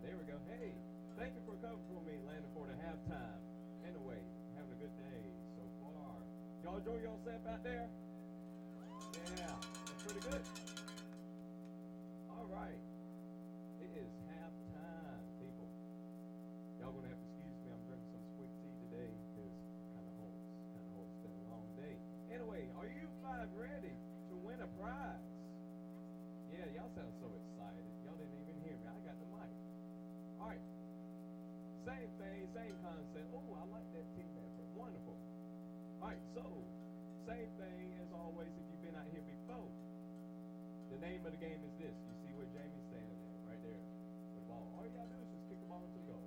There we go. Hey, thank you for coming for me, Landon, for the halftime. Anyway, having a good day so far. Y'all enjoy yourself out there? Yeah, that's pretty good. All right. It is halftime, people. Y'all gonna have to excuse me. I'm drinking some sweet tea today because it's kind of hot. It's been a long day. Anyway, are you five ready to win a prize? Yeah, y'all sound so excited. Y'all didn't even hear me. I got the mic. All right. Same thing, same concept. Oh, I like that team effort. Wonderful. All right, so same thing as always if you've been out here before. The name of the game is this. You see where Jamie's standing there, right there with the ball. All you gotta do is just kick the ball into the goal.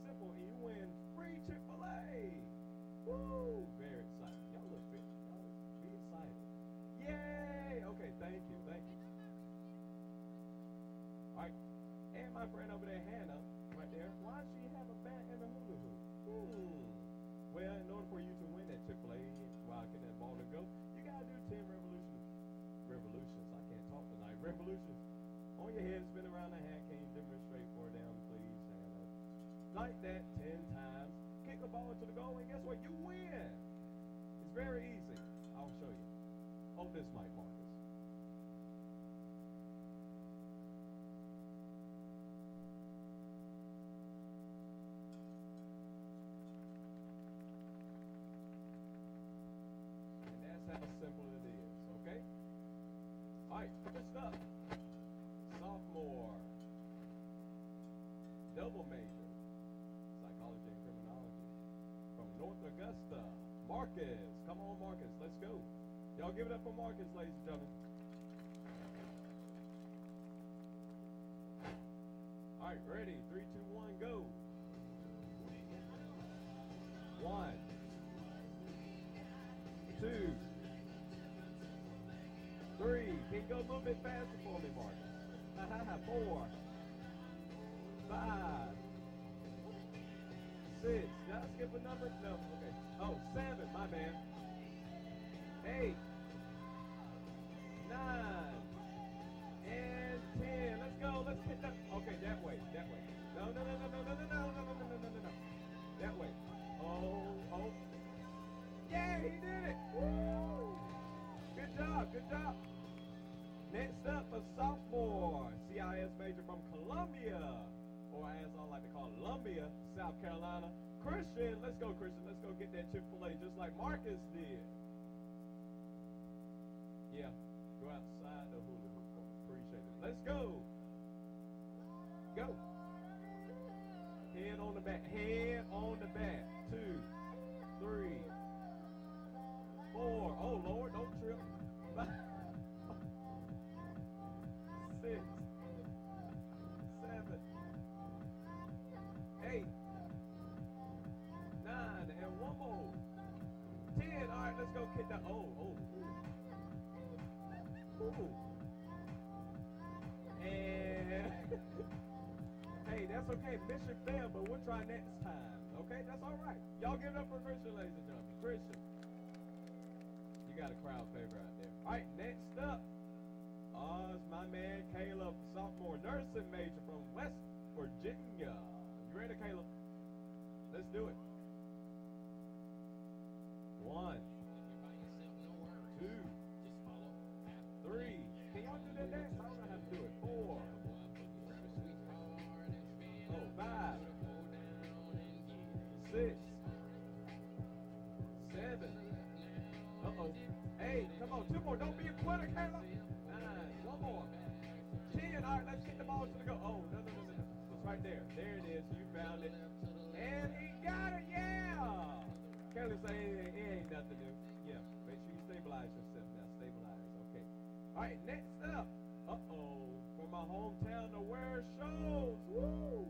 Simple, and you win free Chick-fil-A. Woo! Very excited. Y'all look be excited. Yay! Okay, thank you. All right. And my friend over there, Hannah, right there, why does she have a bat and a hula hoop? Well, in order for you to win that Chick-fil-A, while getting that ball to go, you gotta do 10 revolutions. I can't talk tonight. Revolutions on your head, spin around the hat. Can you demonstrate for them, please, Hannah? Like that 10 times. Kick the ball into the goal, and guess what? You win. It's very easy. I'll show you. Hold this mic, Marcus. simple it is, okay? All right, first up, sophomore, double major, psychology and criminology, from North Augusta, Marcus. Come on, Marcus, let's go. Y'all give it up for Marcus, ladies and gentlemen. All right, ready? 3, 2, 1, go. 1, 2, 3. Can you go a little bit faster for me, Marcus? 4, 5, 6. Did I skip a number? No. Okay. Oh, 7. My bad. 8, 9, and 10. Let's go. Let's hit that. Okay, that way. That way. No. That way. Oh. Yeah, he did it. Woo! Good job. Next up, a sophomore, CIS major from Columbia, or as I like to call it, Columbia, South Carolina. Christian, let's go, Christian. Let's go get that Chick-fil-A just like Marcus did. Yeah, go outside the hula hoop. Appreciate it. Let's go. Go. Head on the back. 2, 3, 4. Oh, Lord, don't trip. 6, 7, 8, 9, and one more. 10. All right, let's go kick that. Ooh. And hey, that's okay. Mission failed, but we'll try next time. Okay, that's all right. Y'all give it up for Christian, ladies and gentlemen. Christian, you got a crowd favorite out there. All right, next up, it's my man Caleb, sophomore nursing major from West Virginia. You ready, Caleb? Let's do it. 1, 2, 3. Can y'all do that dance? I don't know how to do it. 4. 5. 6. 7. 8. Come on, 2 more. Don't be a quitter, Caleb. 9. 1 more. 10. All right, let's get the ball to the goal. Oh, no. It's right there. There it is. You found it. And he got it. Yeah. Caleb say it ain't nothing new. Yeah. Make sure you stabilize yourself now. Stabilize. Okay. All right, next up. From my hometown to where shows. Woo!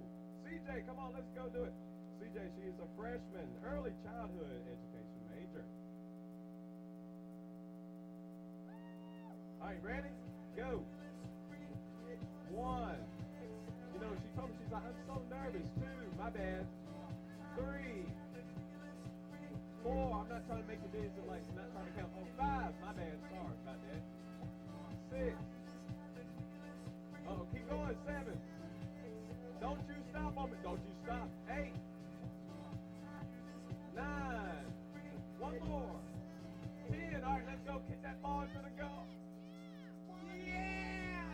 CJ, come on, let's go do it. CJ, she is a freshman, early childhood education major. All right, ready? Go. 1. You know, she told me, she's like, I'm so nervous. 2, my bad. 3, 4, I'm not trying to make the dizzy, like, not trying to count. 5, my bad, sorry about that. 6. Keep going. 7. Don't you stop on me. Don't you stop. 8. 9. 1 more. 10. All right, let's go. Kick that ball to the goal. Yeah!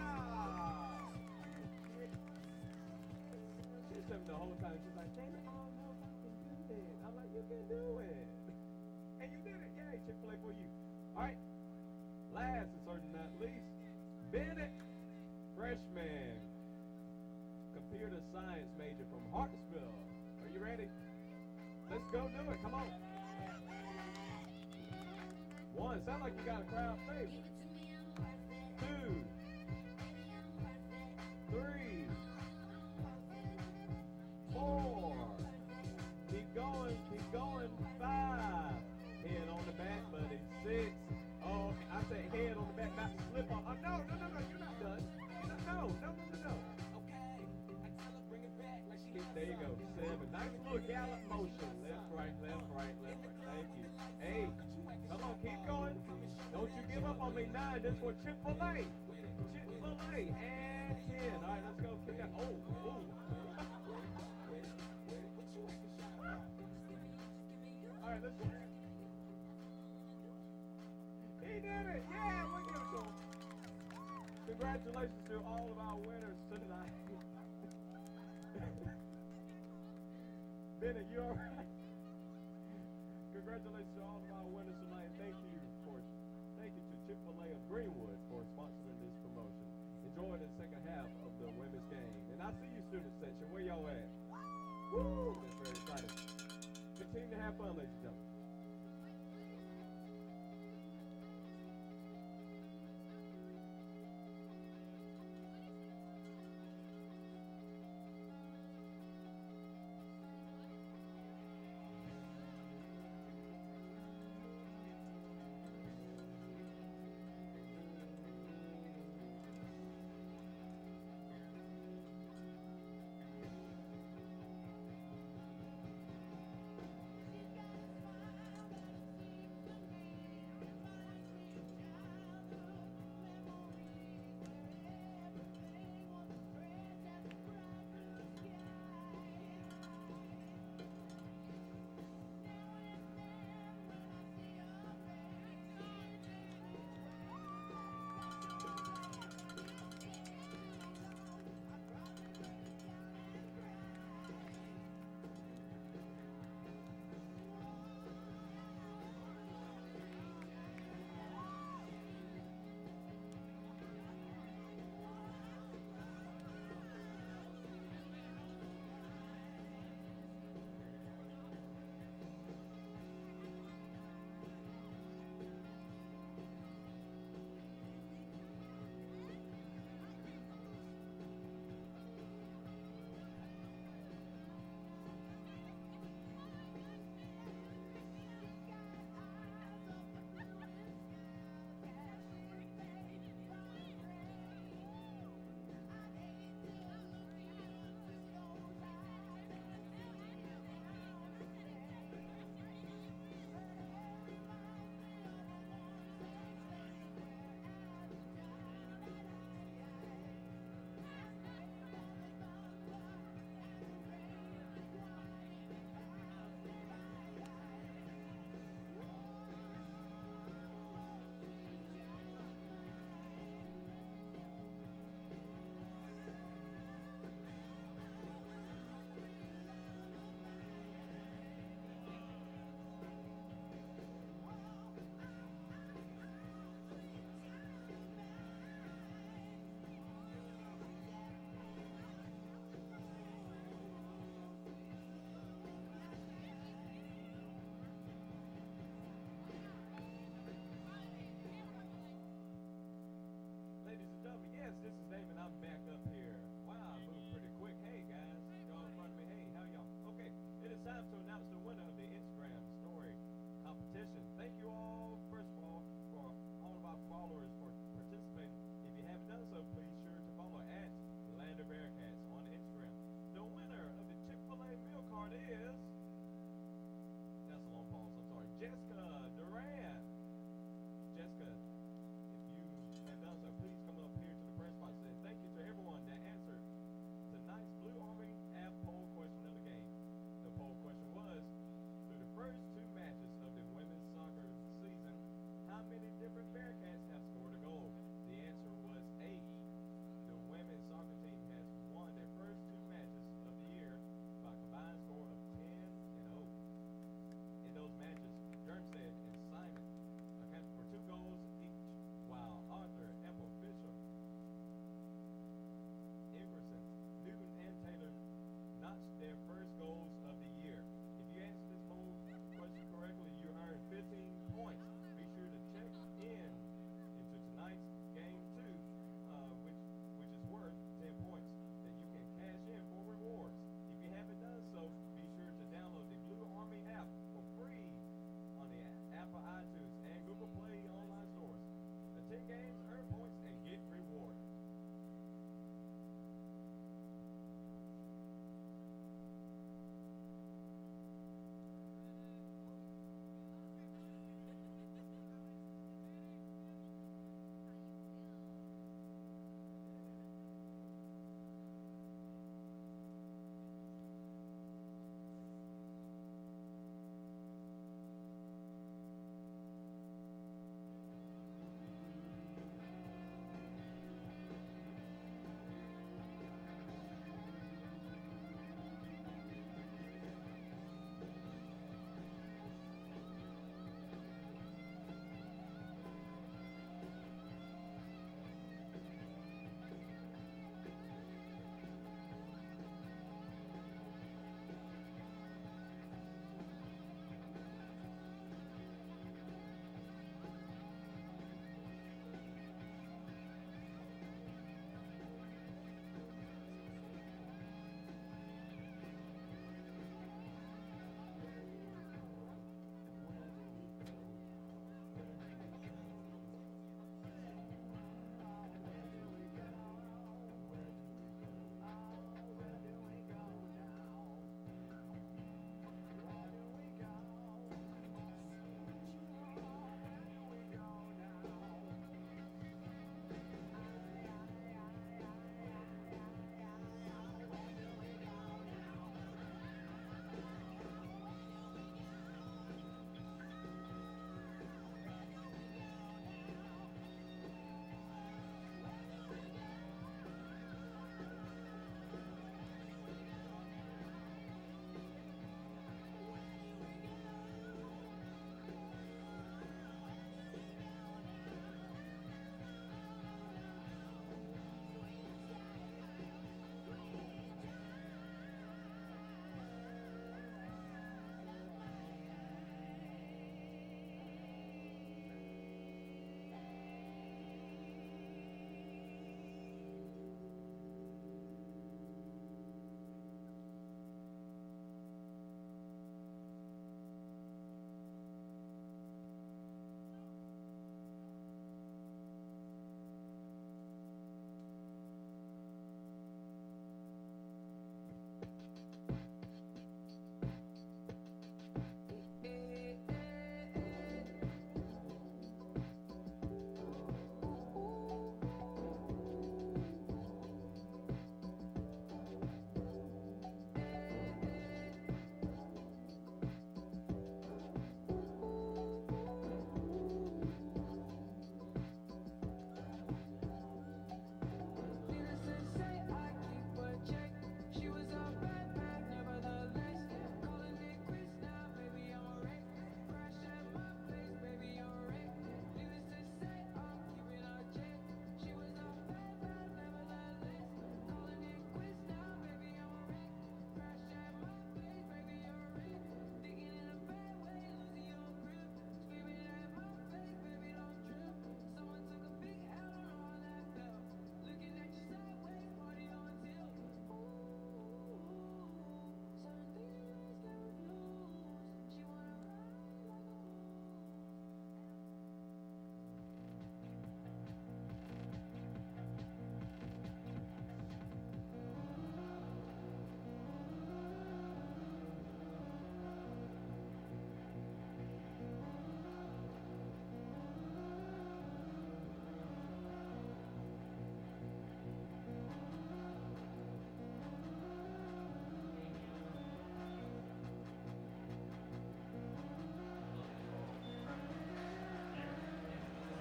She's saying the whole time. She's like, David, I don't know if I can do that. I'm like, you can do it. And you did it. Yay, Chick-fil-A for you. All right. Last and certainly not least, Bennett, freshman, computer science major from Hartsville. Are you ready? Let's go do it. Come on. 1. Sound like you got a crowd favorite. 2, 3, 4. Keep going. 5. Head on the back, buddy. 6. Oh, I said head on the back, not slip on. Oh, no, you're not done. No. There you go. 7. Nice little gallop motion. Left, right. Thank you. 8. Come on, keep going. Don't you give up on me. 9. This for Chick-fil-A. And 10. All right, let's go. Kick that. Oh. All right, let's go. He did it. Yeah, we'll give it to him. Congratulations to all of our winners tonight. Bennett, you all right? Congratulations to all of our winners tonight. Thank you for Chick-fil-A of Greenwood for sponsoring this promotion. Enjoy the second half of the women's game. And I see you, student section. Where y'all at? Woo! That's very exciting. Continue to have fun, ladies and gentlemen.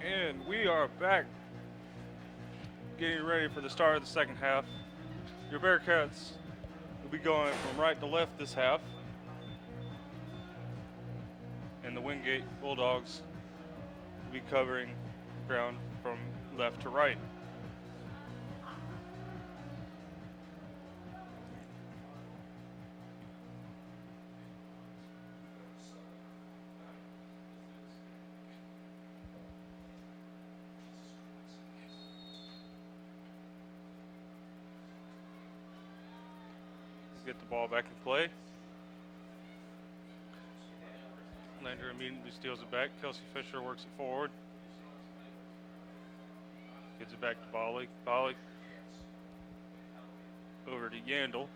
And we are back getting ready for the start of the second half. Your Bearcats will be going from right to left this half. And the Wingate Bulldogs will be covering ground from left to right. Get the ball back in play. Lander immediately steals it back. Kelsey Fisher works it forward. Gives it back to Bollig. Bollig over to Yandel.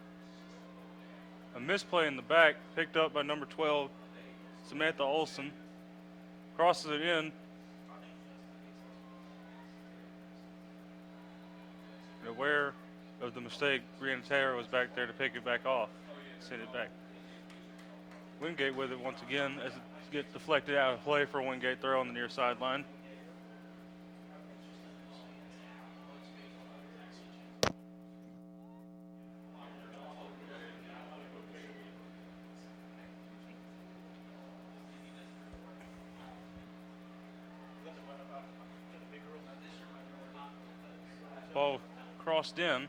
A misplay in the back, picked up by number 12, Samantha Olson. Crosses it in. And aware of the mistake, Brianna Taylor was back there to pick it back off, send it back. Wingate with it once again as it gets deflected out of play for a Wingate throw on the near sideline. Ball crossed in.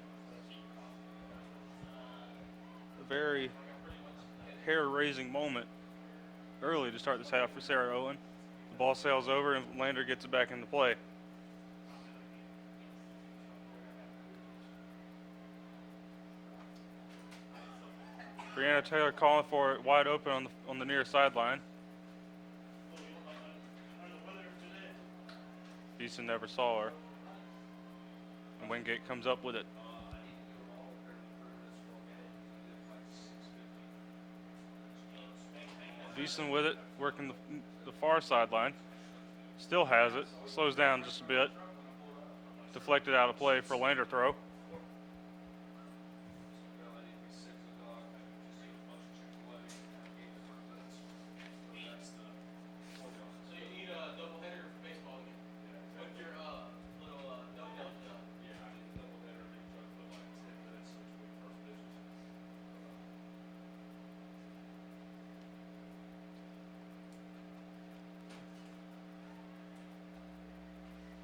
A very hair-raising moment early to start this half for Sarah Owen. The ball sails over and Lander gets it back into play. Brianna Taylor calling for it wide open on the near sideline. Beeson never saw her. And Wingate comes up with it. Beeson with it, working the far sideline. Still has it. Slows down just a bit. Deflected out of play for a Lander throw.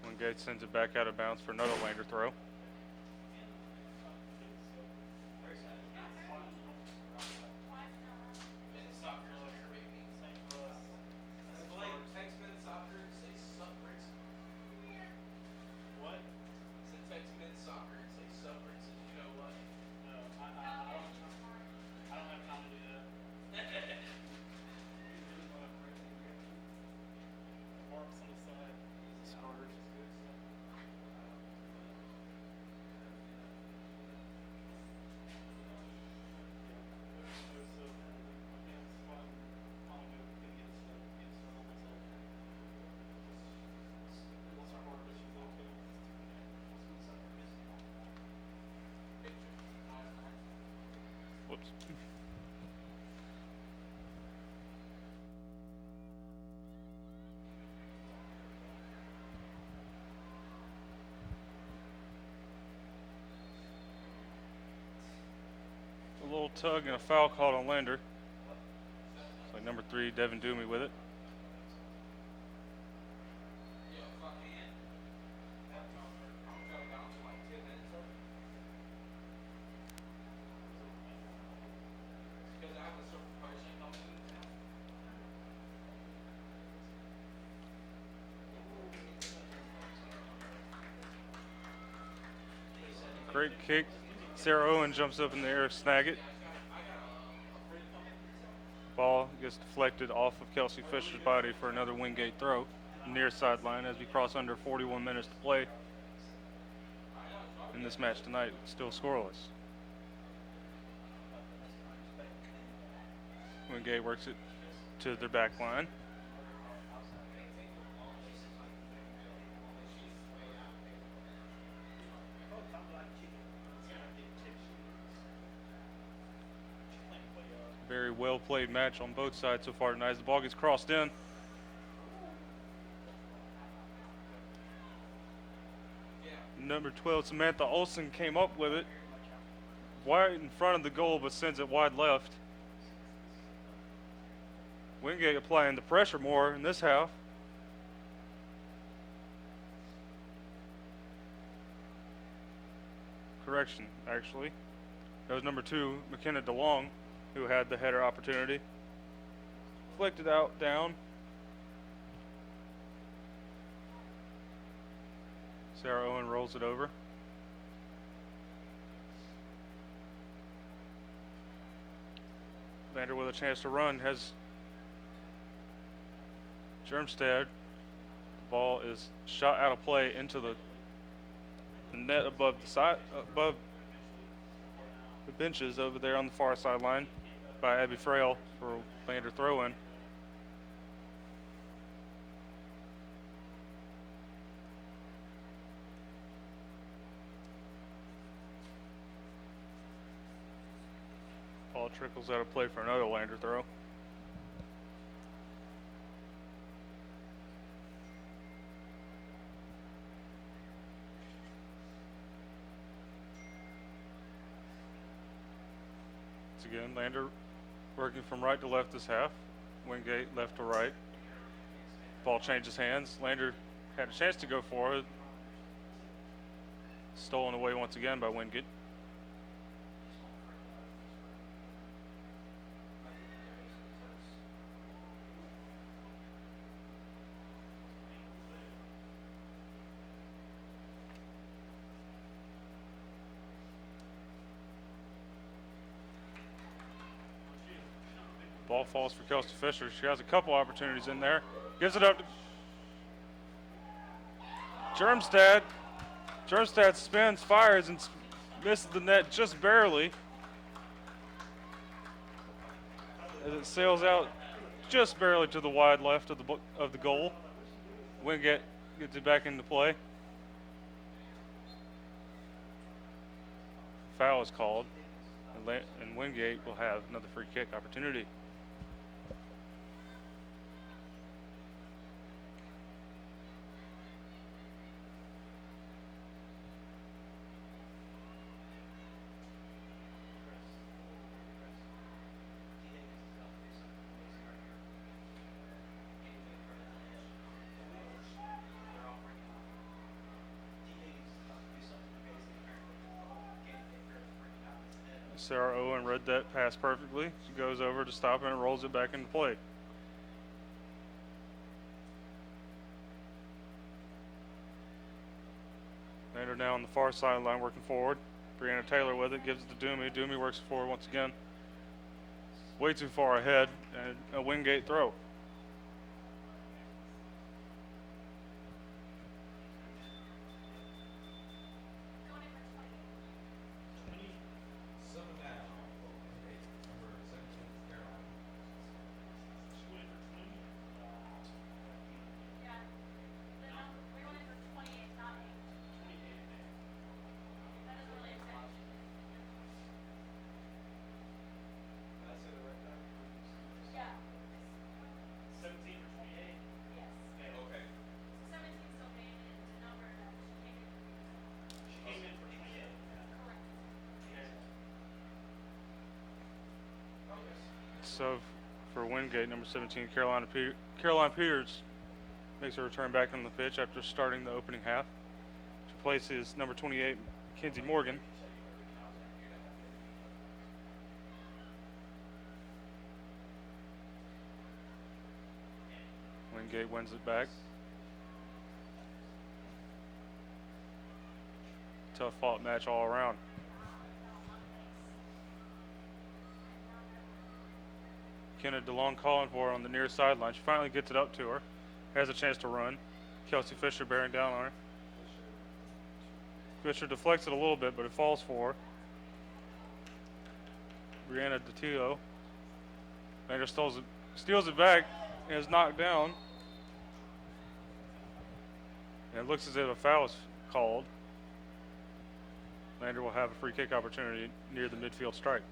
Wingate sends it back out of bounds for another Lander throw. Whoops. A little tug and a foul called on Lander. It's like number 3, Devin Doomey with it. Great kick. Sarah Owen jumps up in the air, snag it. Ball gets deflected off of Kelsey Fisher's body for another Wingate throw. Near sideline as we cross under 41 minutes to play in this match tonight. Still scoreless. Wingate works it to their back line. Very well played match on both sides so far tonight as the ball gets crossed in. Number 12, Samantha Olsen came up with it right in front of the goal, but sends it wide left. Wingate applying the pressure more in this half. Correction, actually. That was number 2, McKenna DeLong, who had the header opportunity. Flicked it out, down. Sarah Owen rolls it over. Lander with a chance to run has Germstad. The ball is shot out of play into the net above above the benches over there on the far sideline by Abby Frail for Lander throw-in. Ball trickles out of play for another Lander throw. Once again, Lander working from right to left this half. Wingate left to right. Ball changes hands. Lander had a chance to go for it. Stolen away once again by Wingate. Ball falls for Kelsey Fisher. She has a couple opportunities in there. Gives it up to Germstad. Germstad spins, fires, and misses the net just barely. As it sails out just barely to the wide left of the goal. Wingate gets it back into play. Foul is called, and Wingate will have another free kick opportunity. Sarah Owen read that pass perfectly. She goes over to stop it and rolls it back into play. Lander now on the far sideline working forward. Brianna Taylor with it, gives it to Doomy. Doomy works forward once again. Way too far ahead, and a Wingate throw. So for Wingate, number 17, Caroline Peters makes her return back on the pitch after starting the opening half. She replaces number 28, Mackenzie Morgan. Wingate wins it back. Tough fought match all around. Kenneth DeLong calling for her on the near sideline. She finally gets it up to her. Has a chance to run. Kelsey Fisher bearing down on her. Fisher deflects it a little bit, but it falls for her. Brianna DeTillo. Lander steals it back and is knocked down. And it looks as if a foul is called. Lander will have a free kick opportunity near the midfield stripe.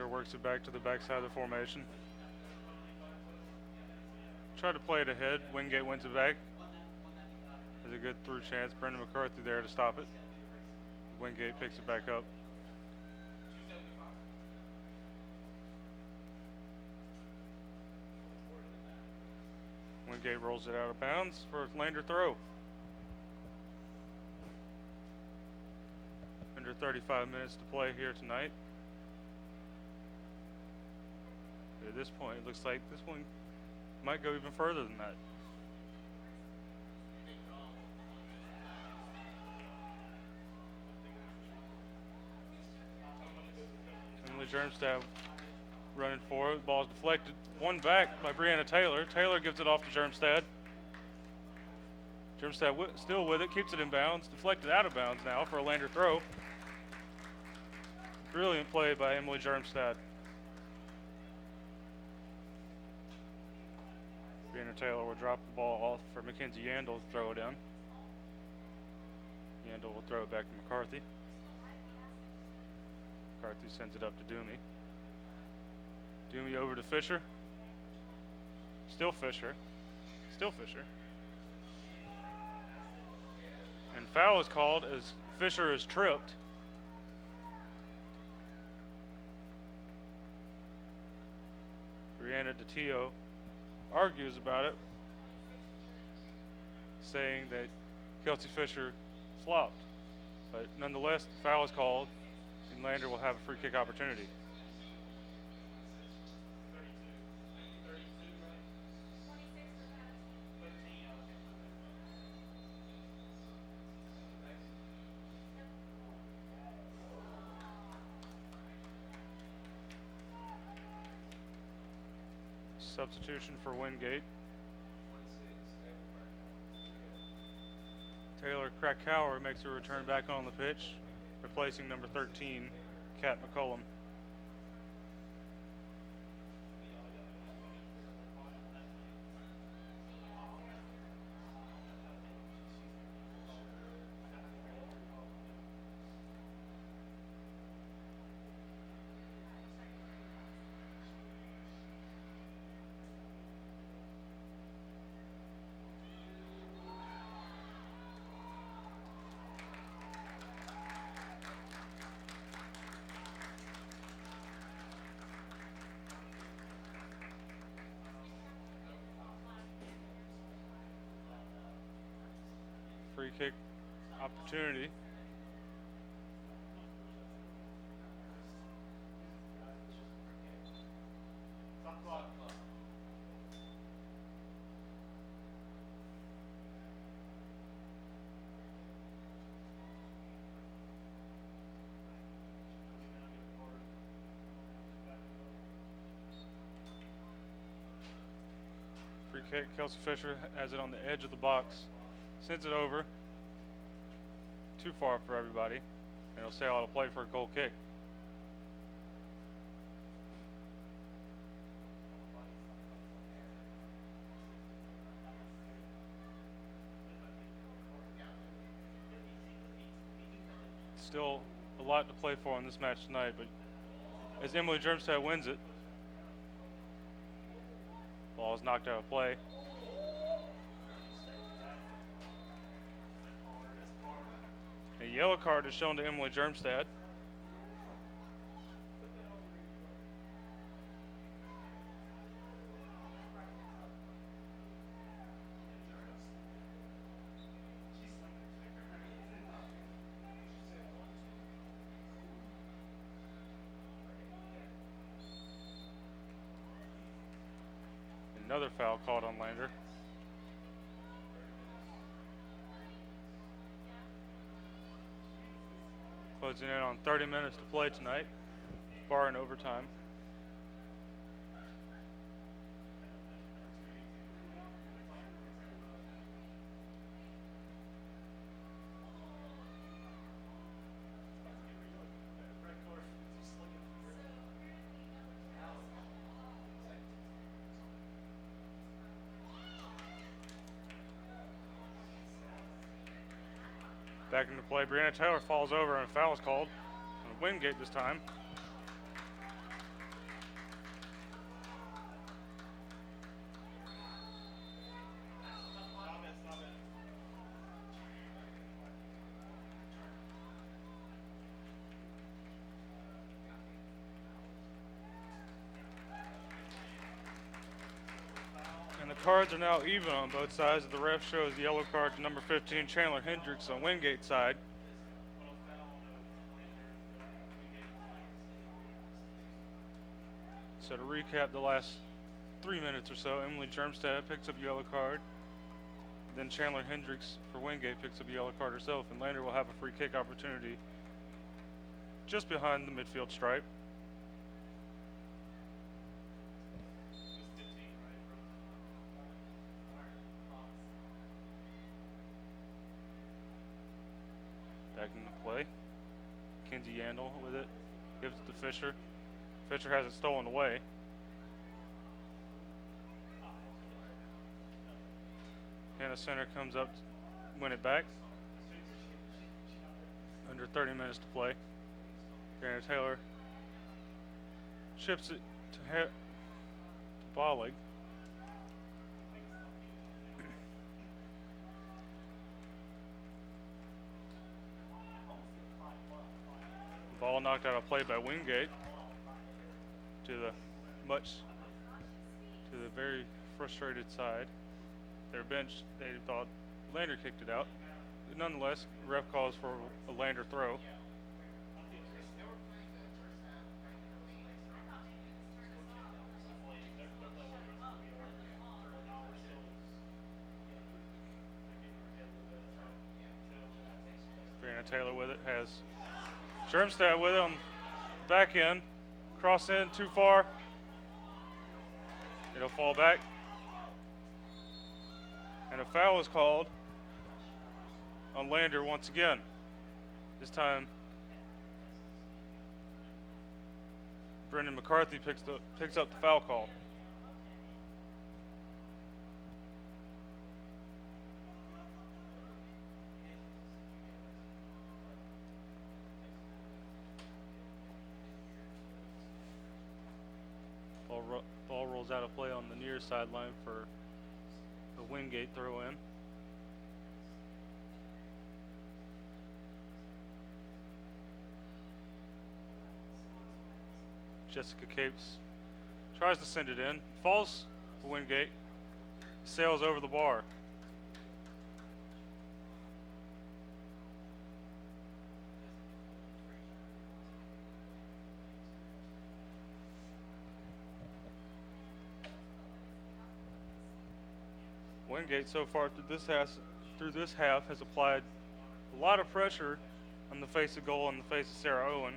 Lander works it back to the backside of the formation. Tried to play it ahead. Wingate wins it back. Has a good through chance. Brendan McCarthy there to stop it. Wingate picks it back up. Wingate rolls it out of bounds for a Lander throw. Under 35 minutes to play here tonight. But at this point, it looks like this one might go even further than that. Emily Germstad running for it. Ball's deflected. One back by Brianna Taylor. Taylor gives it off to Germstad. Germstad still with it, keeps it in bounds. Deflected out of bounds now for a Lander throw. Brilliant play by Emily Germstad. Brianna Taylor will drop the ball off for Mackenzie Yandel to throw it in. Yandel will throw it back to McCarthy. McCarthy sends it up to Doomey. Doomey over to Fisher. Still Fisher. Still Fisher. And foul is called as Fisher is tripped. Brianna DeTio argues about it, saying that Kelsey Fisher flopped. But nonetheless, the foul is called, and Lander will have a free kick opportunity. Substitution for Wingate. Taylor Krakauer makes her return back on the pitch, replacing number 13, Kat McCullum. Free kick opportunity. Free kick, Kelsey Fisher has it on the edge of the box. Sends it over. Too far for everybody. And it'll say I'll play for a goal kick. Still a lot to play for in this match tonight, but as Emily Germstad wins it, ball is knocked out of play. A yellow card is shown to Emily Germstad. Another foul called on Lander. Closing in on 30 minutes to play tonight, barring overtime. Back into play. Brianna Taylor falls over and a foul is called on Wingate this time. cards are now even on both sides. The ref shows the yellow card to number 15, Chandler Hendricks on Wingate side. So to recap the last 3 minutes or so, Emily Germstad picks up a yellow card. Then Chandler Hendricks for Wingate picks up a yellow card herself, and Lander will have a free kick opportunity just behind the midfield stripe. Back into play. Kinsey Yandel with it. Gives it to Fisher. Fisher has it stolen away. Hannah Center comes up to win it back. Under 30 minutes to play. Brianna Taylor chips it to Bollig. Ball knocked out of play by Wingate to the very frustrated side. Their bench, they thought Lander kicked it out. But nonetheless, ref calls for a Lander throw. Brianna Taylor with it, has Germstad with it on the back end. Cross in too far. It'll fall back. And a foul is called on Lander once again. This time, Brendan McCarthy picks up the foul call. Ball rolls out of play on the near sideline for the Wingate throw in. Jessica Capes tries to send it in, falls for Wingate, sails over the bar. Wingate so far through this half has applied a lot of pressure on the face of goal and the face of Sarah Owen.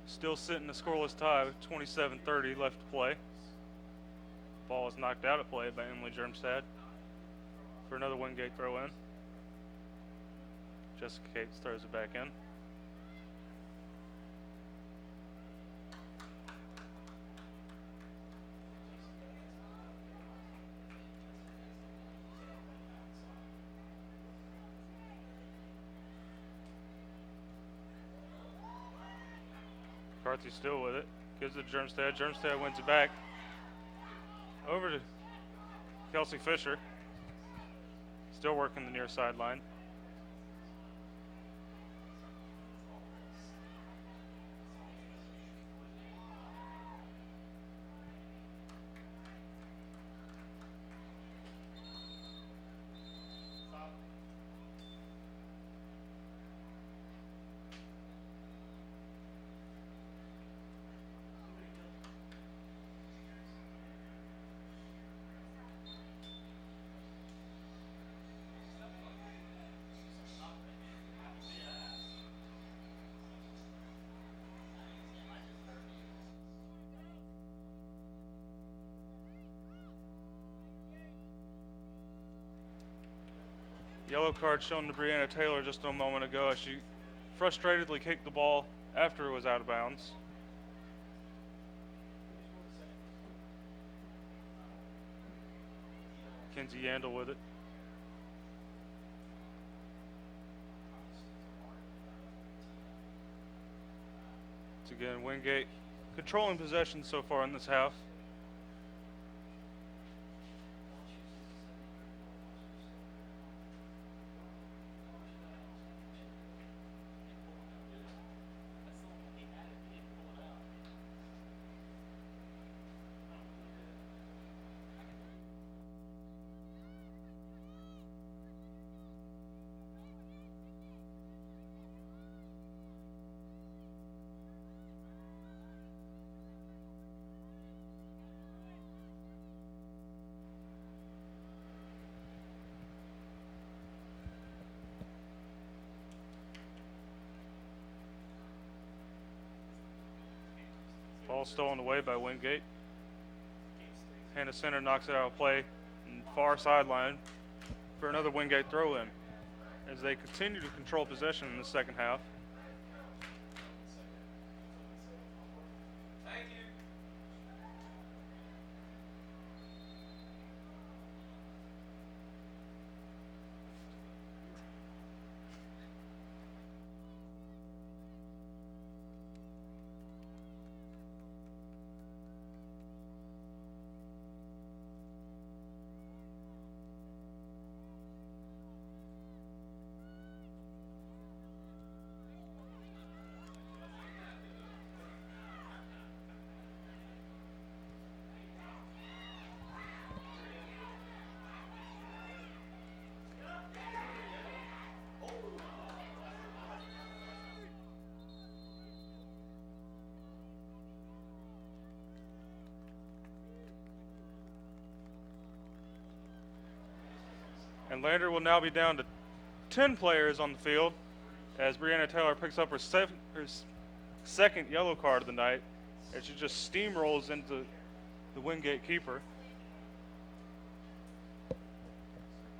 Still sitting a scoreless tie with 27:30 left to play. Ball is knocked out of play by Emily Germstad for another Wingate throw in. Jessica Cates throws it back in. McCarthy still with it. Gives it to Germstad. Germstad wins it back. Over to Kelsey Fisher. Still working the near sideline. Yellow card shown to Brianna Taylor just a moment ago as she frustratedly kicked the ball after it was out of bounds. Kinsey Yandel with it. Once again, Wingate controlling possession so far in this half. Ball stolen away by Wingate. Hannah Center knocks it out of play and far sideline for another Wingate throw-in as they continue to control possession in the second half. And Lander will now be down to 10 players on the field as Breanna Taylor picks up her second yellow card of the night as she just steamrolls into the Wingate keeper.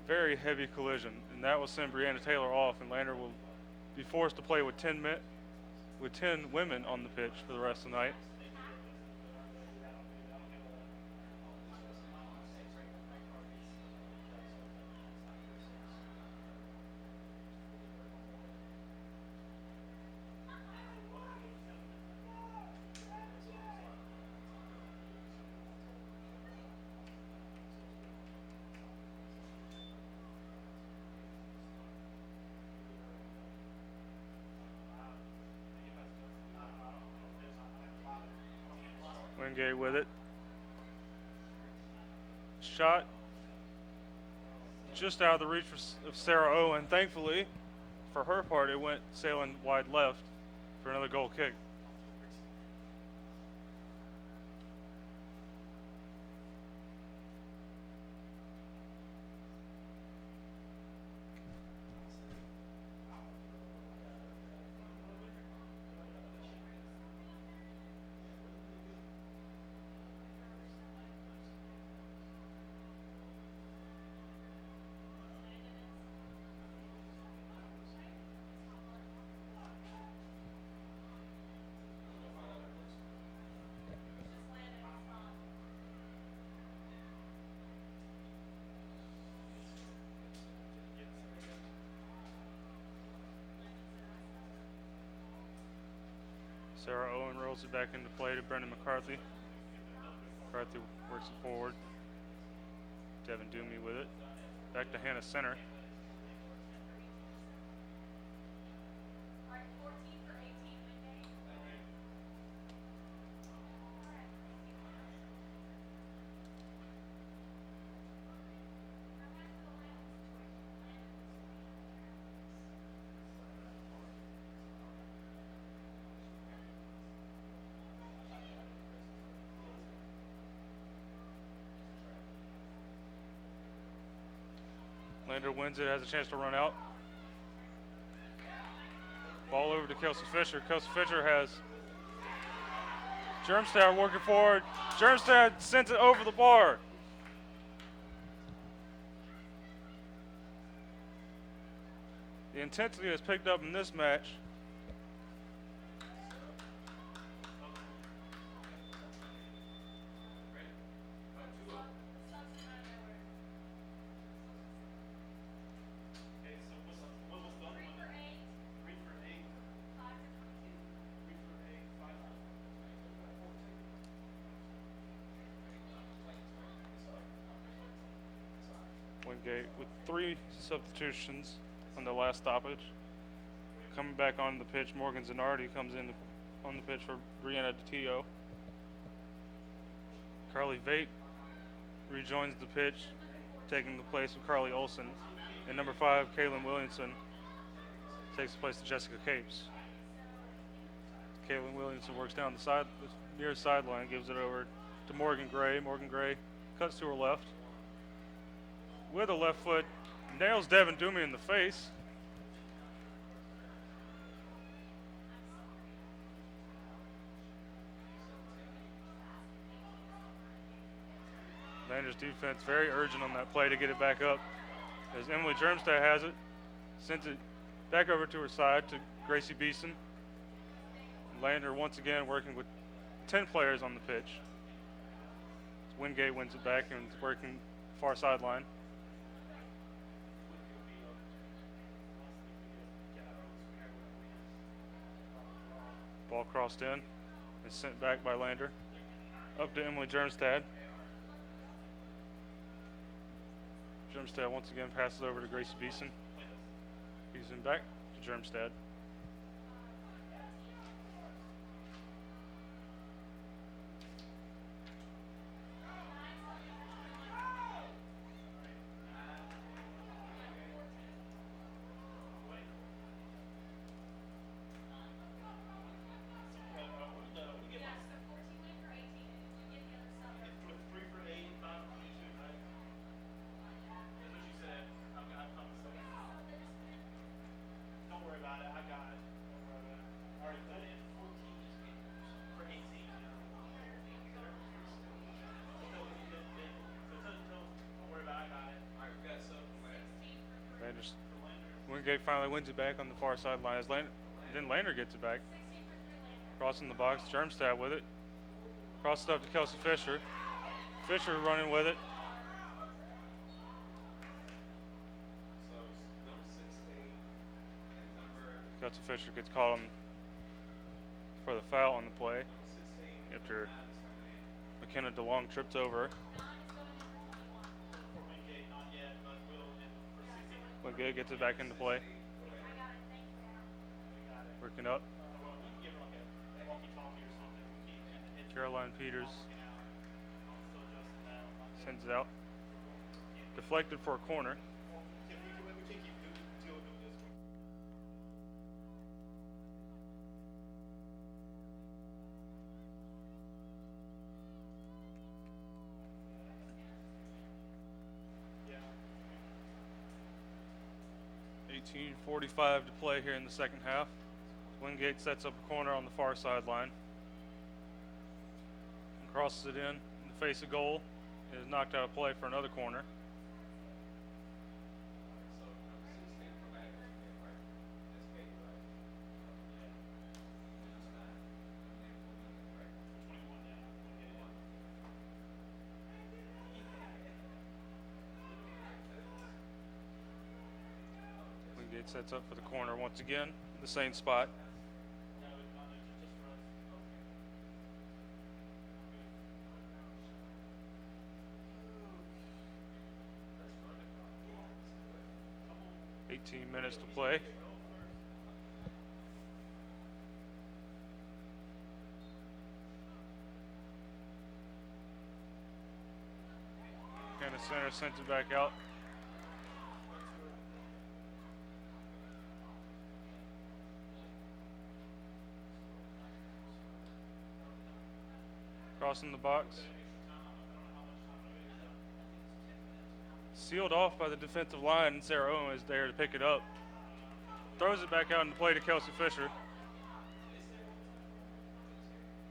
Very heavy collision, and that will send Breanna Taylor off, and Lander will be forced to play with 10 women on the pitch for the rest of the night. Wingate with it. Shot just out of the reach of Sarah Owen. Thankfully, for her part, it went sailing wide left for another goal kick. Sarah Owen rolls it back into play to Brendan McCarthy. McCarthy works it forward. Devin Doomey with it. Back to Hannah Center. Lander wins it, has a chance to run out. Ball over to Kelsey Fisher. Kelsey Fisher has Germstad working forward. Germstad sends it over the bar. The intensity has picked up in this match. Wingate with 3 substitutions on the last stoppage. Coming back onto the pitch, Morgan Zanardi comes in on the pitch for Brianna DiTio. Carly Vate rejoins the pitch, taking the place of Carly Olson. And number 5, Kaylin Williamson, takes the place of Jessica Capes. Kaylin Williamson works down the near sideline, gives it over to Morgan Gray. Morgan Gray cuts to her left. With a left foot, nails Devin Doomey in the face. Lander's defense very urgent on that play to get it back up. As Emily Germstad has it, sends it back over to her side to Gracie Beeson. Lander once again working with 10 players on the pitch. Wingate wins it back and is working far sideline. Ball crossed in and sent back by Lander. Up to Emily Germstad. Germstad once again passes over to Gracie Beeson. Beeson back to Germstad. Wingate finally wins it back on the far sideline. Then Lander gets it back. Crossing the box, Germstad with it. Crosses up to Kelsey Fisher. Fisher running with it. Kelsey Fisher gets called for the foul on the play after McKenna DeLong trips over her. Wingate gets it back into play. Working up. Caroline Peters sends it out. Deflected for a corner. .45 to play here in the second half. Wingate sets up a corner on the far sideline. Crosses it in the face of goal. It is knocked out of play for another corner. Wingate sets up for the corner once again, the same spot. Minutes to play. Kind of center sent it back out. Crossing the box. Sealed off by the defensive line, and Sarah Owen is there to pick it up. Throws it back out into play to Kelsey Fisher.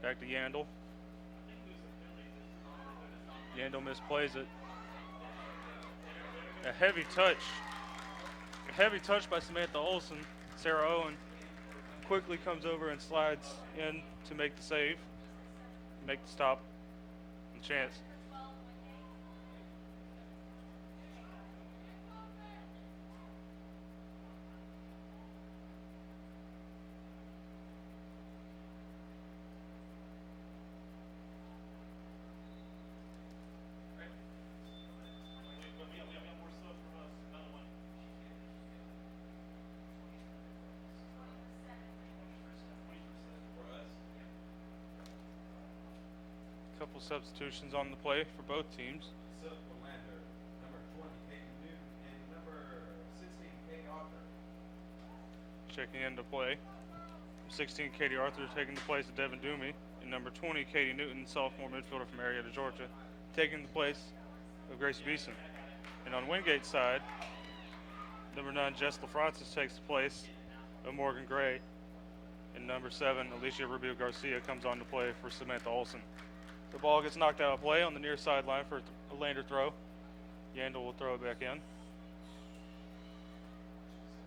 Back to Yandel. Yandel misplays it. A heavy touch. A heavy touch by Samantha Olson. Sarah Owen quickly comes over and slides in to make the save, make the stop, and chance. Couple substitutions on the play for both teams. Checking into play. 16, Katie Arthur taking the place of Devin Doomey. And number 20, Katie Newton, sophomore midfielder from Marietta, Georgia, taking the place of Gracie Beeson. And on Wingate's side, number 9, Jess LaFrancis takes the place of Morgan Gray. And number 7, Alicia Rubio Garcia comes on to play for Samantha Olson. The ball gets knocked out of play on the near sideline for lander throw. Yandel will throw it back in.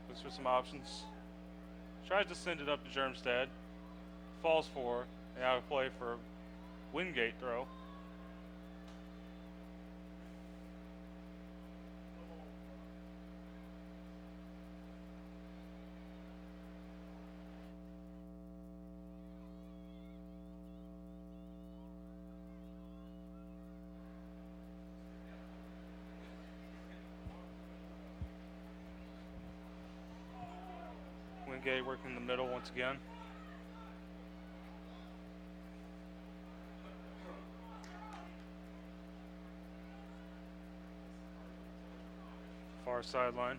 Looks for some options. Tries to send it up to Germstad. Falls for, and out of play for Wingate throw. Wingate working in the middle once again. Far sideline.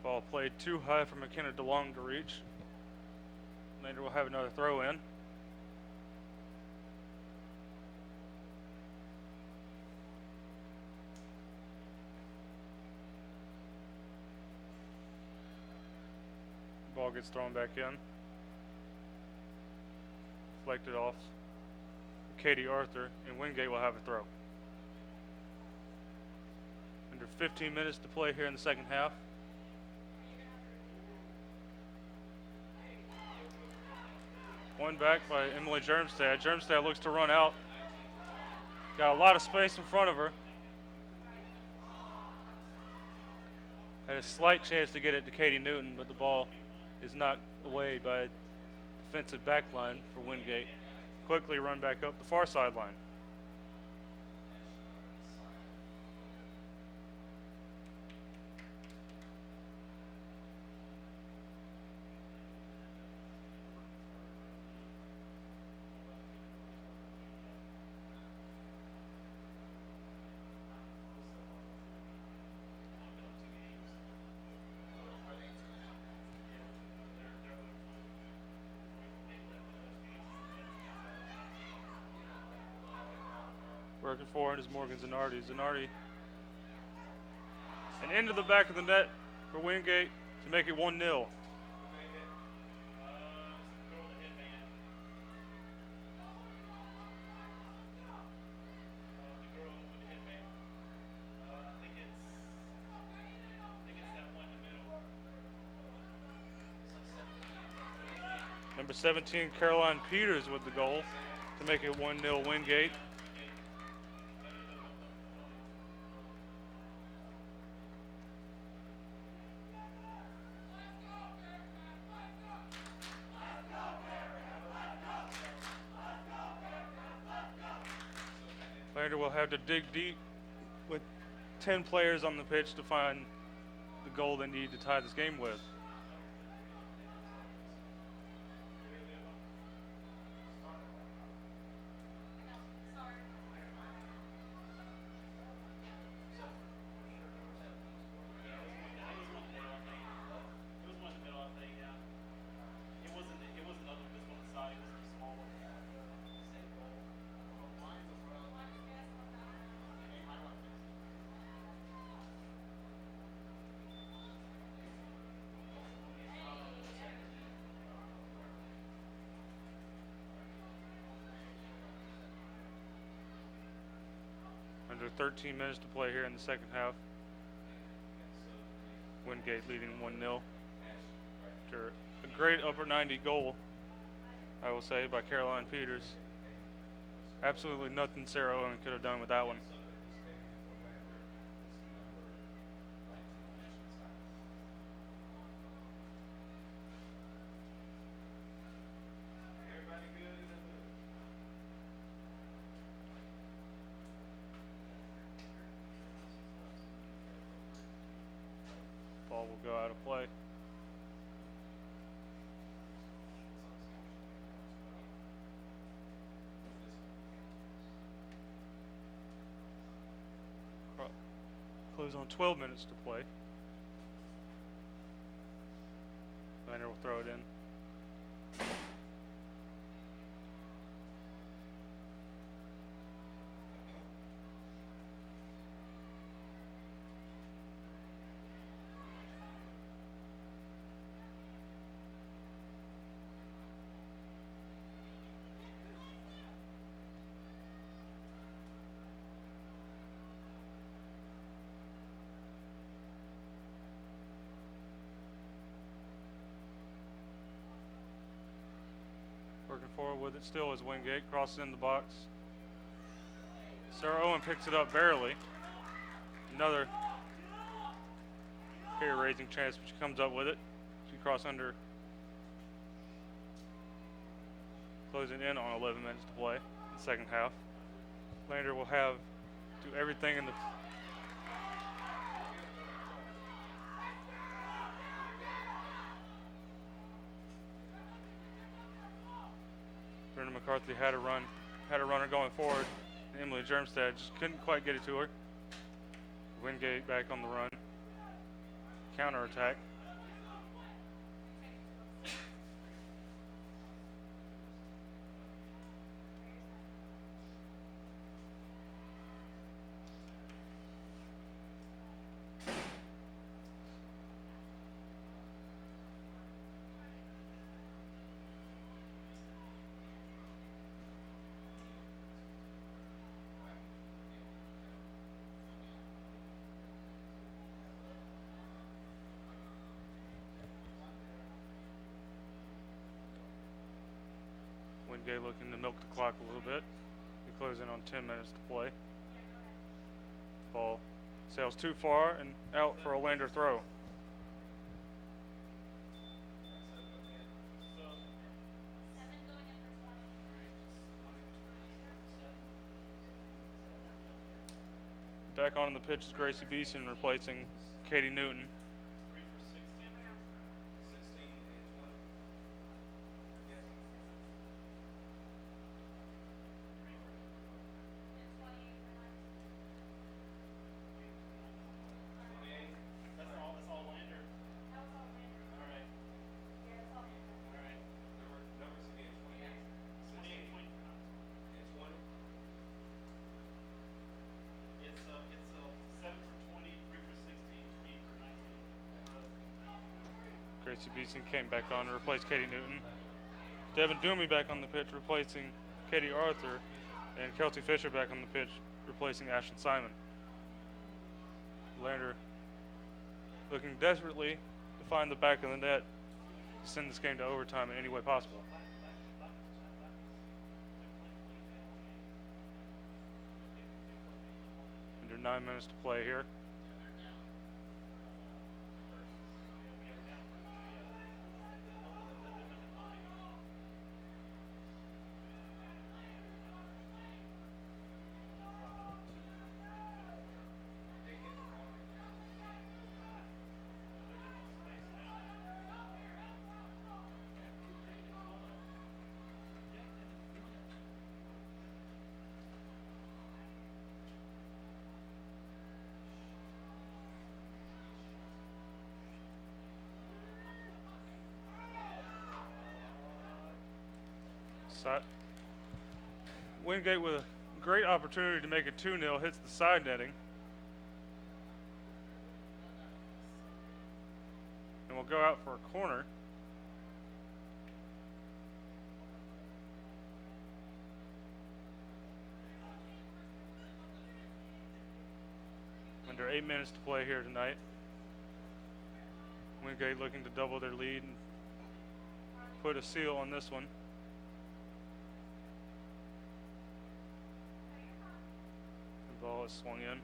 Ball played too high for McKenna DeLong to reach. Lander will have another throw in. Ball gets thrown back in. Deflected off. Katie Arthur, and Wingate will have a throw. Under 15 minutes to play here in the second half. One back by Emily Germstad. Germstad looks to run out. Got a lot of space in front of her. Had a slight chance to get it to Katie Newton, but the ball is knocked away by a defensive back line for Wingate. Quickly run back up the far sideline. Working forward is Morgan Zanardi. Zanardi and into the back of the net for Wingate to make it 1-0. Number 17, Caroline Peters with the goal to make it 1-0 Wingate. Lander will have to dig deep with 10 players on the pitch to find the goal they need to tie this game with. Under 13 minutes to play here in the second half. Wingate leading 1-0. After a great upper 90 goal, I will say, by Caroline Peters. Absolutely nothing Sarah Owen could have done with that one. Ball will go out of play. Close on 12 minutes to play. Lander will throw it in. Working forward with it still is Wingate. Crosses in the box. Sarah Owen picks it up barely. Another hair-raising chance, but she comes up with it. She crosses under. Closing in on 11 minutes to play in the second half. Lander will have do everything in the Brenda McCarthy had a runner going forward. And Emily Germstad just couldn't quite get it to her. Wingate back on the run. Counter attack. Wingate looking to milk the clock a little bit. We close in on 10 minutes to play. Ball sails too far and out for a Lander throw. Back on the pitch is Gracie Beeson replacing Katie Newton. Gracie Beeson came back on to replace Katie Newton. Devin Doomy back on the pitch replacing Katie Arthur. And Kelsey Fisher back on the pitch replacing Ashlyn Simon. Lander looking desperately to find the back of the net to send this game to overtime in any way possible. Under 9 minutes to play here. Wingate with a great opportunity to make it 2-0 hits the side netting. And we'll go out for a corner. Under 8 minutes to play here tonight. Wingate looking to double their lead and put a seal on this one. The ball is swung in.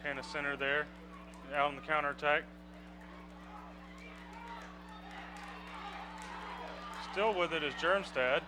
Hannah center there, out on the counterattack. Still with it is Germstad.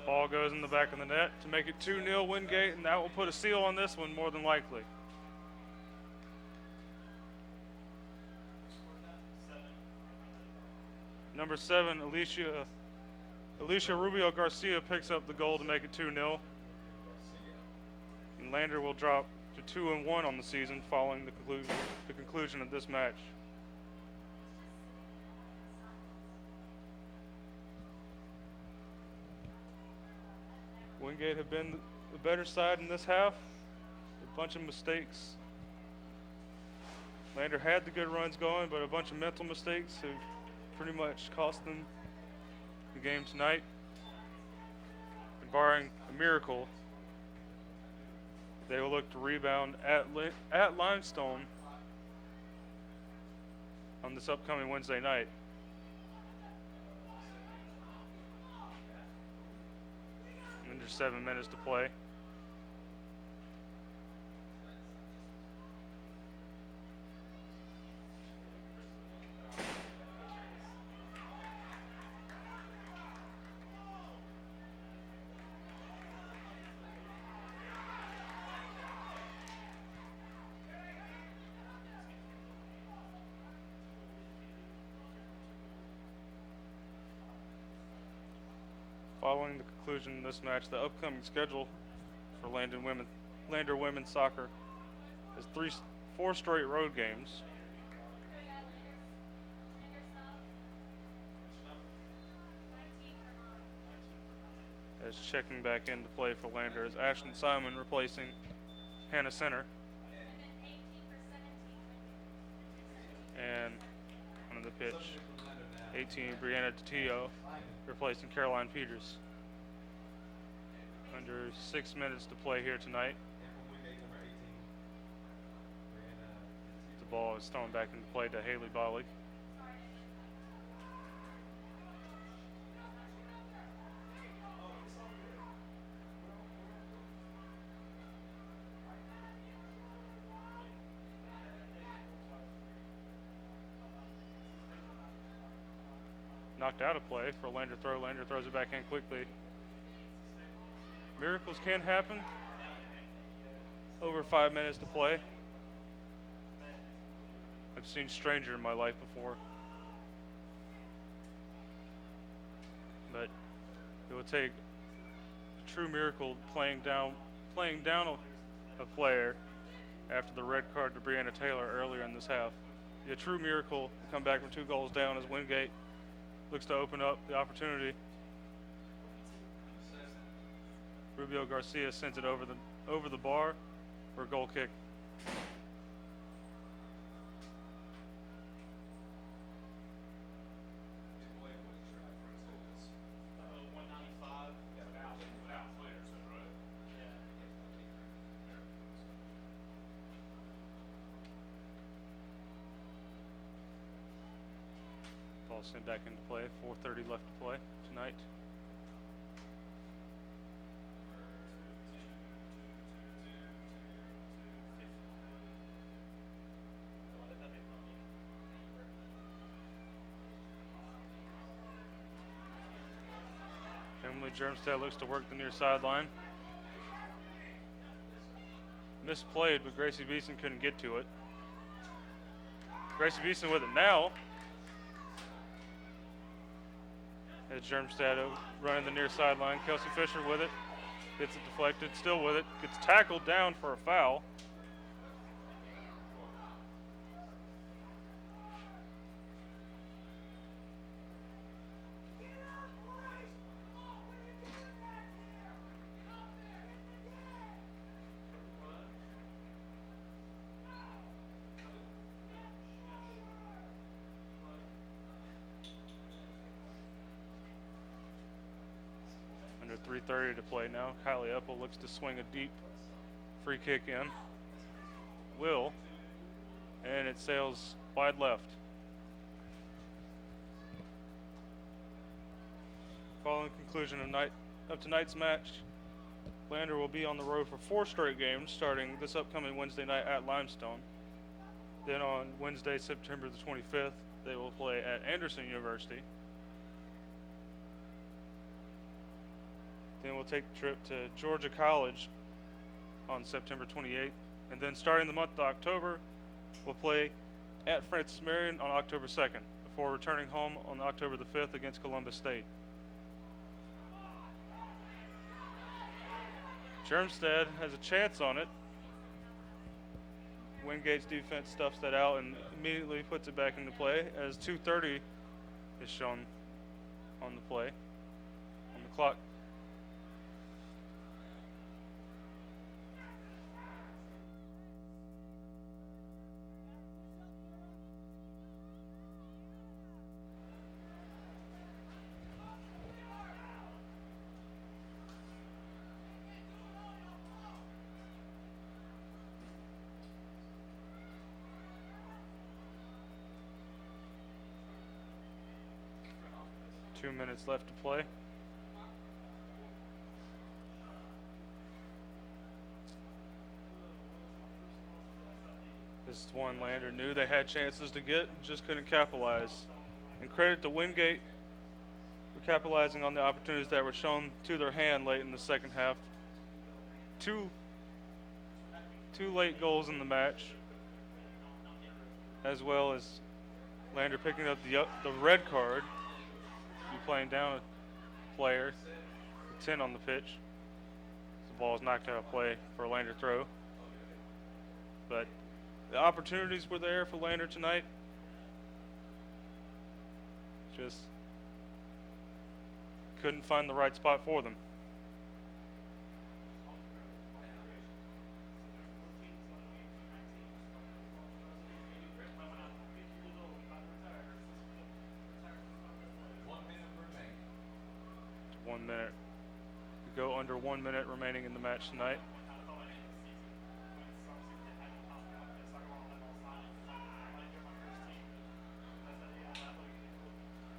Ball goes in the back of the net to make it 2-0 Wingate, and that will put a seal on this one more than likely. Number 7, Alicia Rubio Garcia picks up the goal to make it 2-0. And Lander will drop to 2-1 on the season following the conclusion of this match. Wingate have been the better side in this half. A bunch of mistakes Lander had the good runs going, but a bunch of mental mistakes have pretty much cost them the game tonight. And barring a miracle, they will look to rebound at Limestone on this upcoming Wednesday night. Under 7 minutes to play. Following the conclusion of this match, the upcoming schedule for Lander women's soccer is 4 straight road games. As checking back into play for Lander is Ashton Simon replacing Hannah Center. And on the pitch, 18 Brianna Tio replacing Caroline Peters. Under 6 minutes to play here tonight. The ball is thrown back into play to Haley Bollig. Knocked out of play for a Lander throw. Lander throws it back in quickly. Miracles can happen. Over 5 minutes to play. I've seen stranger in my life before. But it would take a true miracle playing down a player after the red card to Brianna Taylor earlier in this half. A true miracle to come back from 2 goals down as Wingate looks to open up the opportunity. Rubio Garcia sends it over the bar for a goal kick. Ball sent back into play. 4:30 left to play tonight. Emily Germstead looks to work the near sideline. Misplayed, but Gracie Beeson couldn't get to it. Gracie Beeson with it now. As Germstead running the near sideline. Kelsey Fisher with it. Gets it deflected, still with it. Gets tackled down for a foul. Under 3:30 to play now. Kylie Epple looks to swing a deep free kick in. Will. And it sails wide left. Following conclusion of tonight's match, Lander will be on the road for 4 straight games starting this upcoming Wednesday night at Limestone. Then on Wednesday, September the 25th, they will play at Anderson University. Then we'll take the trip to Georgia College on September 28th. And then starting the month of October, we'll play at Francis Marion on October 2nd before returning home on October the 5th against Columbus State. Germstead has a chance on it. Wingate's defense stuffs that out and immediately puts it back into play as 2:30 is shown on the play, on the clock. 2 minutes left to play. This is one Lander knew they had chances to get, just couldn't capitalize. And credit to Wingate for capitalizing on the opportunities that were shown to their hand late in the second half. Two late goals in the match, as well as Lander picking up the red card. Be playing down a player, 10 on the pitch. The ball is knocked out of play for a Lander throw. But the opportunities were there for Lander tonight. Just couldn't find the right spot for them. One minute. We go under 1 minute remaining in the match tonight.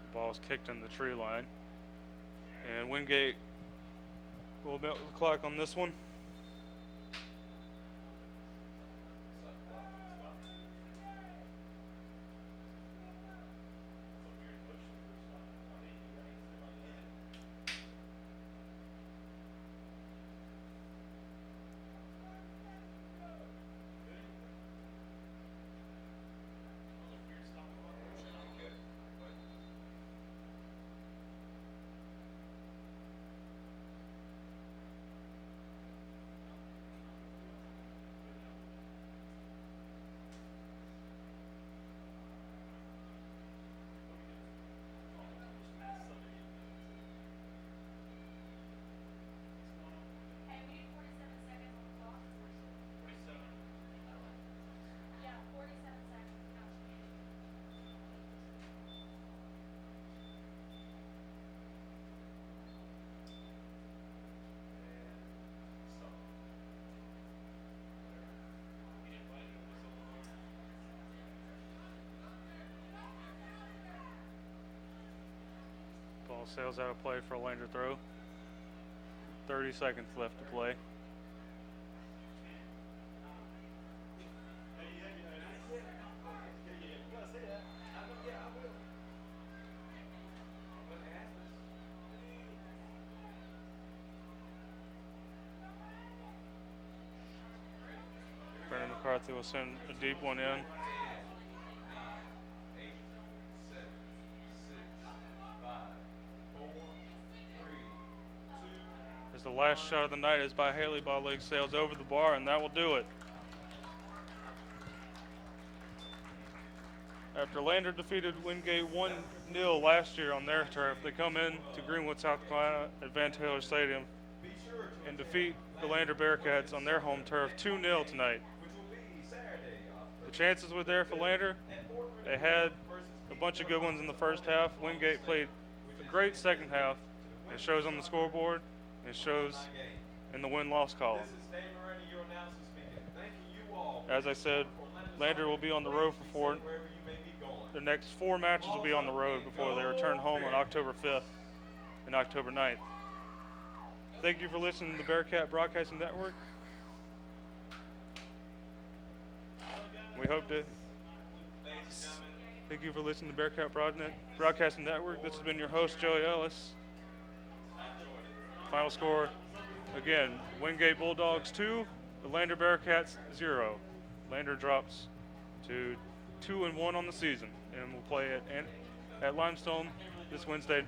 The ball is kicked in the tree line. And Wingate will melt the clock on this one. Ball sails out of play for a Lander throw. 30 seconds left to play. Brandon McCarthy will send a deep one in. The last shot of the night is by Haley. Ball leg sails over the bar, and that will do it. After Lander defeated Wingate 1-0 last year on their turf, they come in to Greenwood, South Carolina at Van Taylor Stadium and defeat the Lander Bearcats on their home turf 2-0 tonight. The chances were there for Lander. They had a bunch of good ones in the first half. Wingate played a great second half. It shows on the scoreboard. It shows in the win-loss column. As I said, Lander will be on the road for 4. The next 4 matches will be on the road before they return home on October 5th and October 9th. Thank you for listening to the Bearcat Broadcasting Network. We hope to. Thank you for listening to Bearcat Broadcasting Network. This has been your host, Joey Ellis. Final score, again, Wingate Bulldogs 2, the Lander Bearcats 0. Lander drops to 2-1 on the season, and will play at Limestone this Wednesday.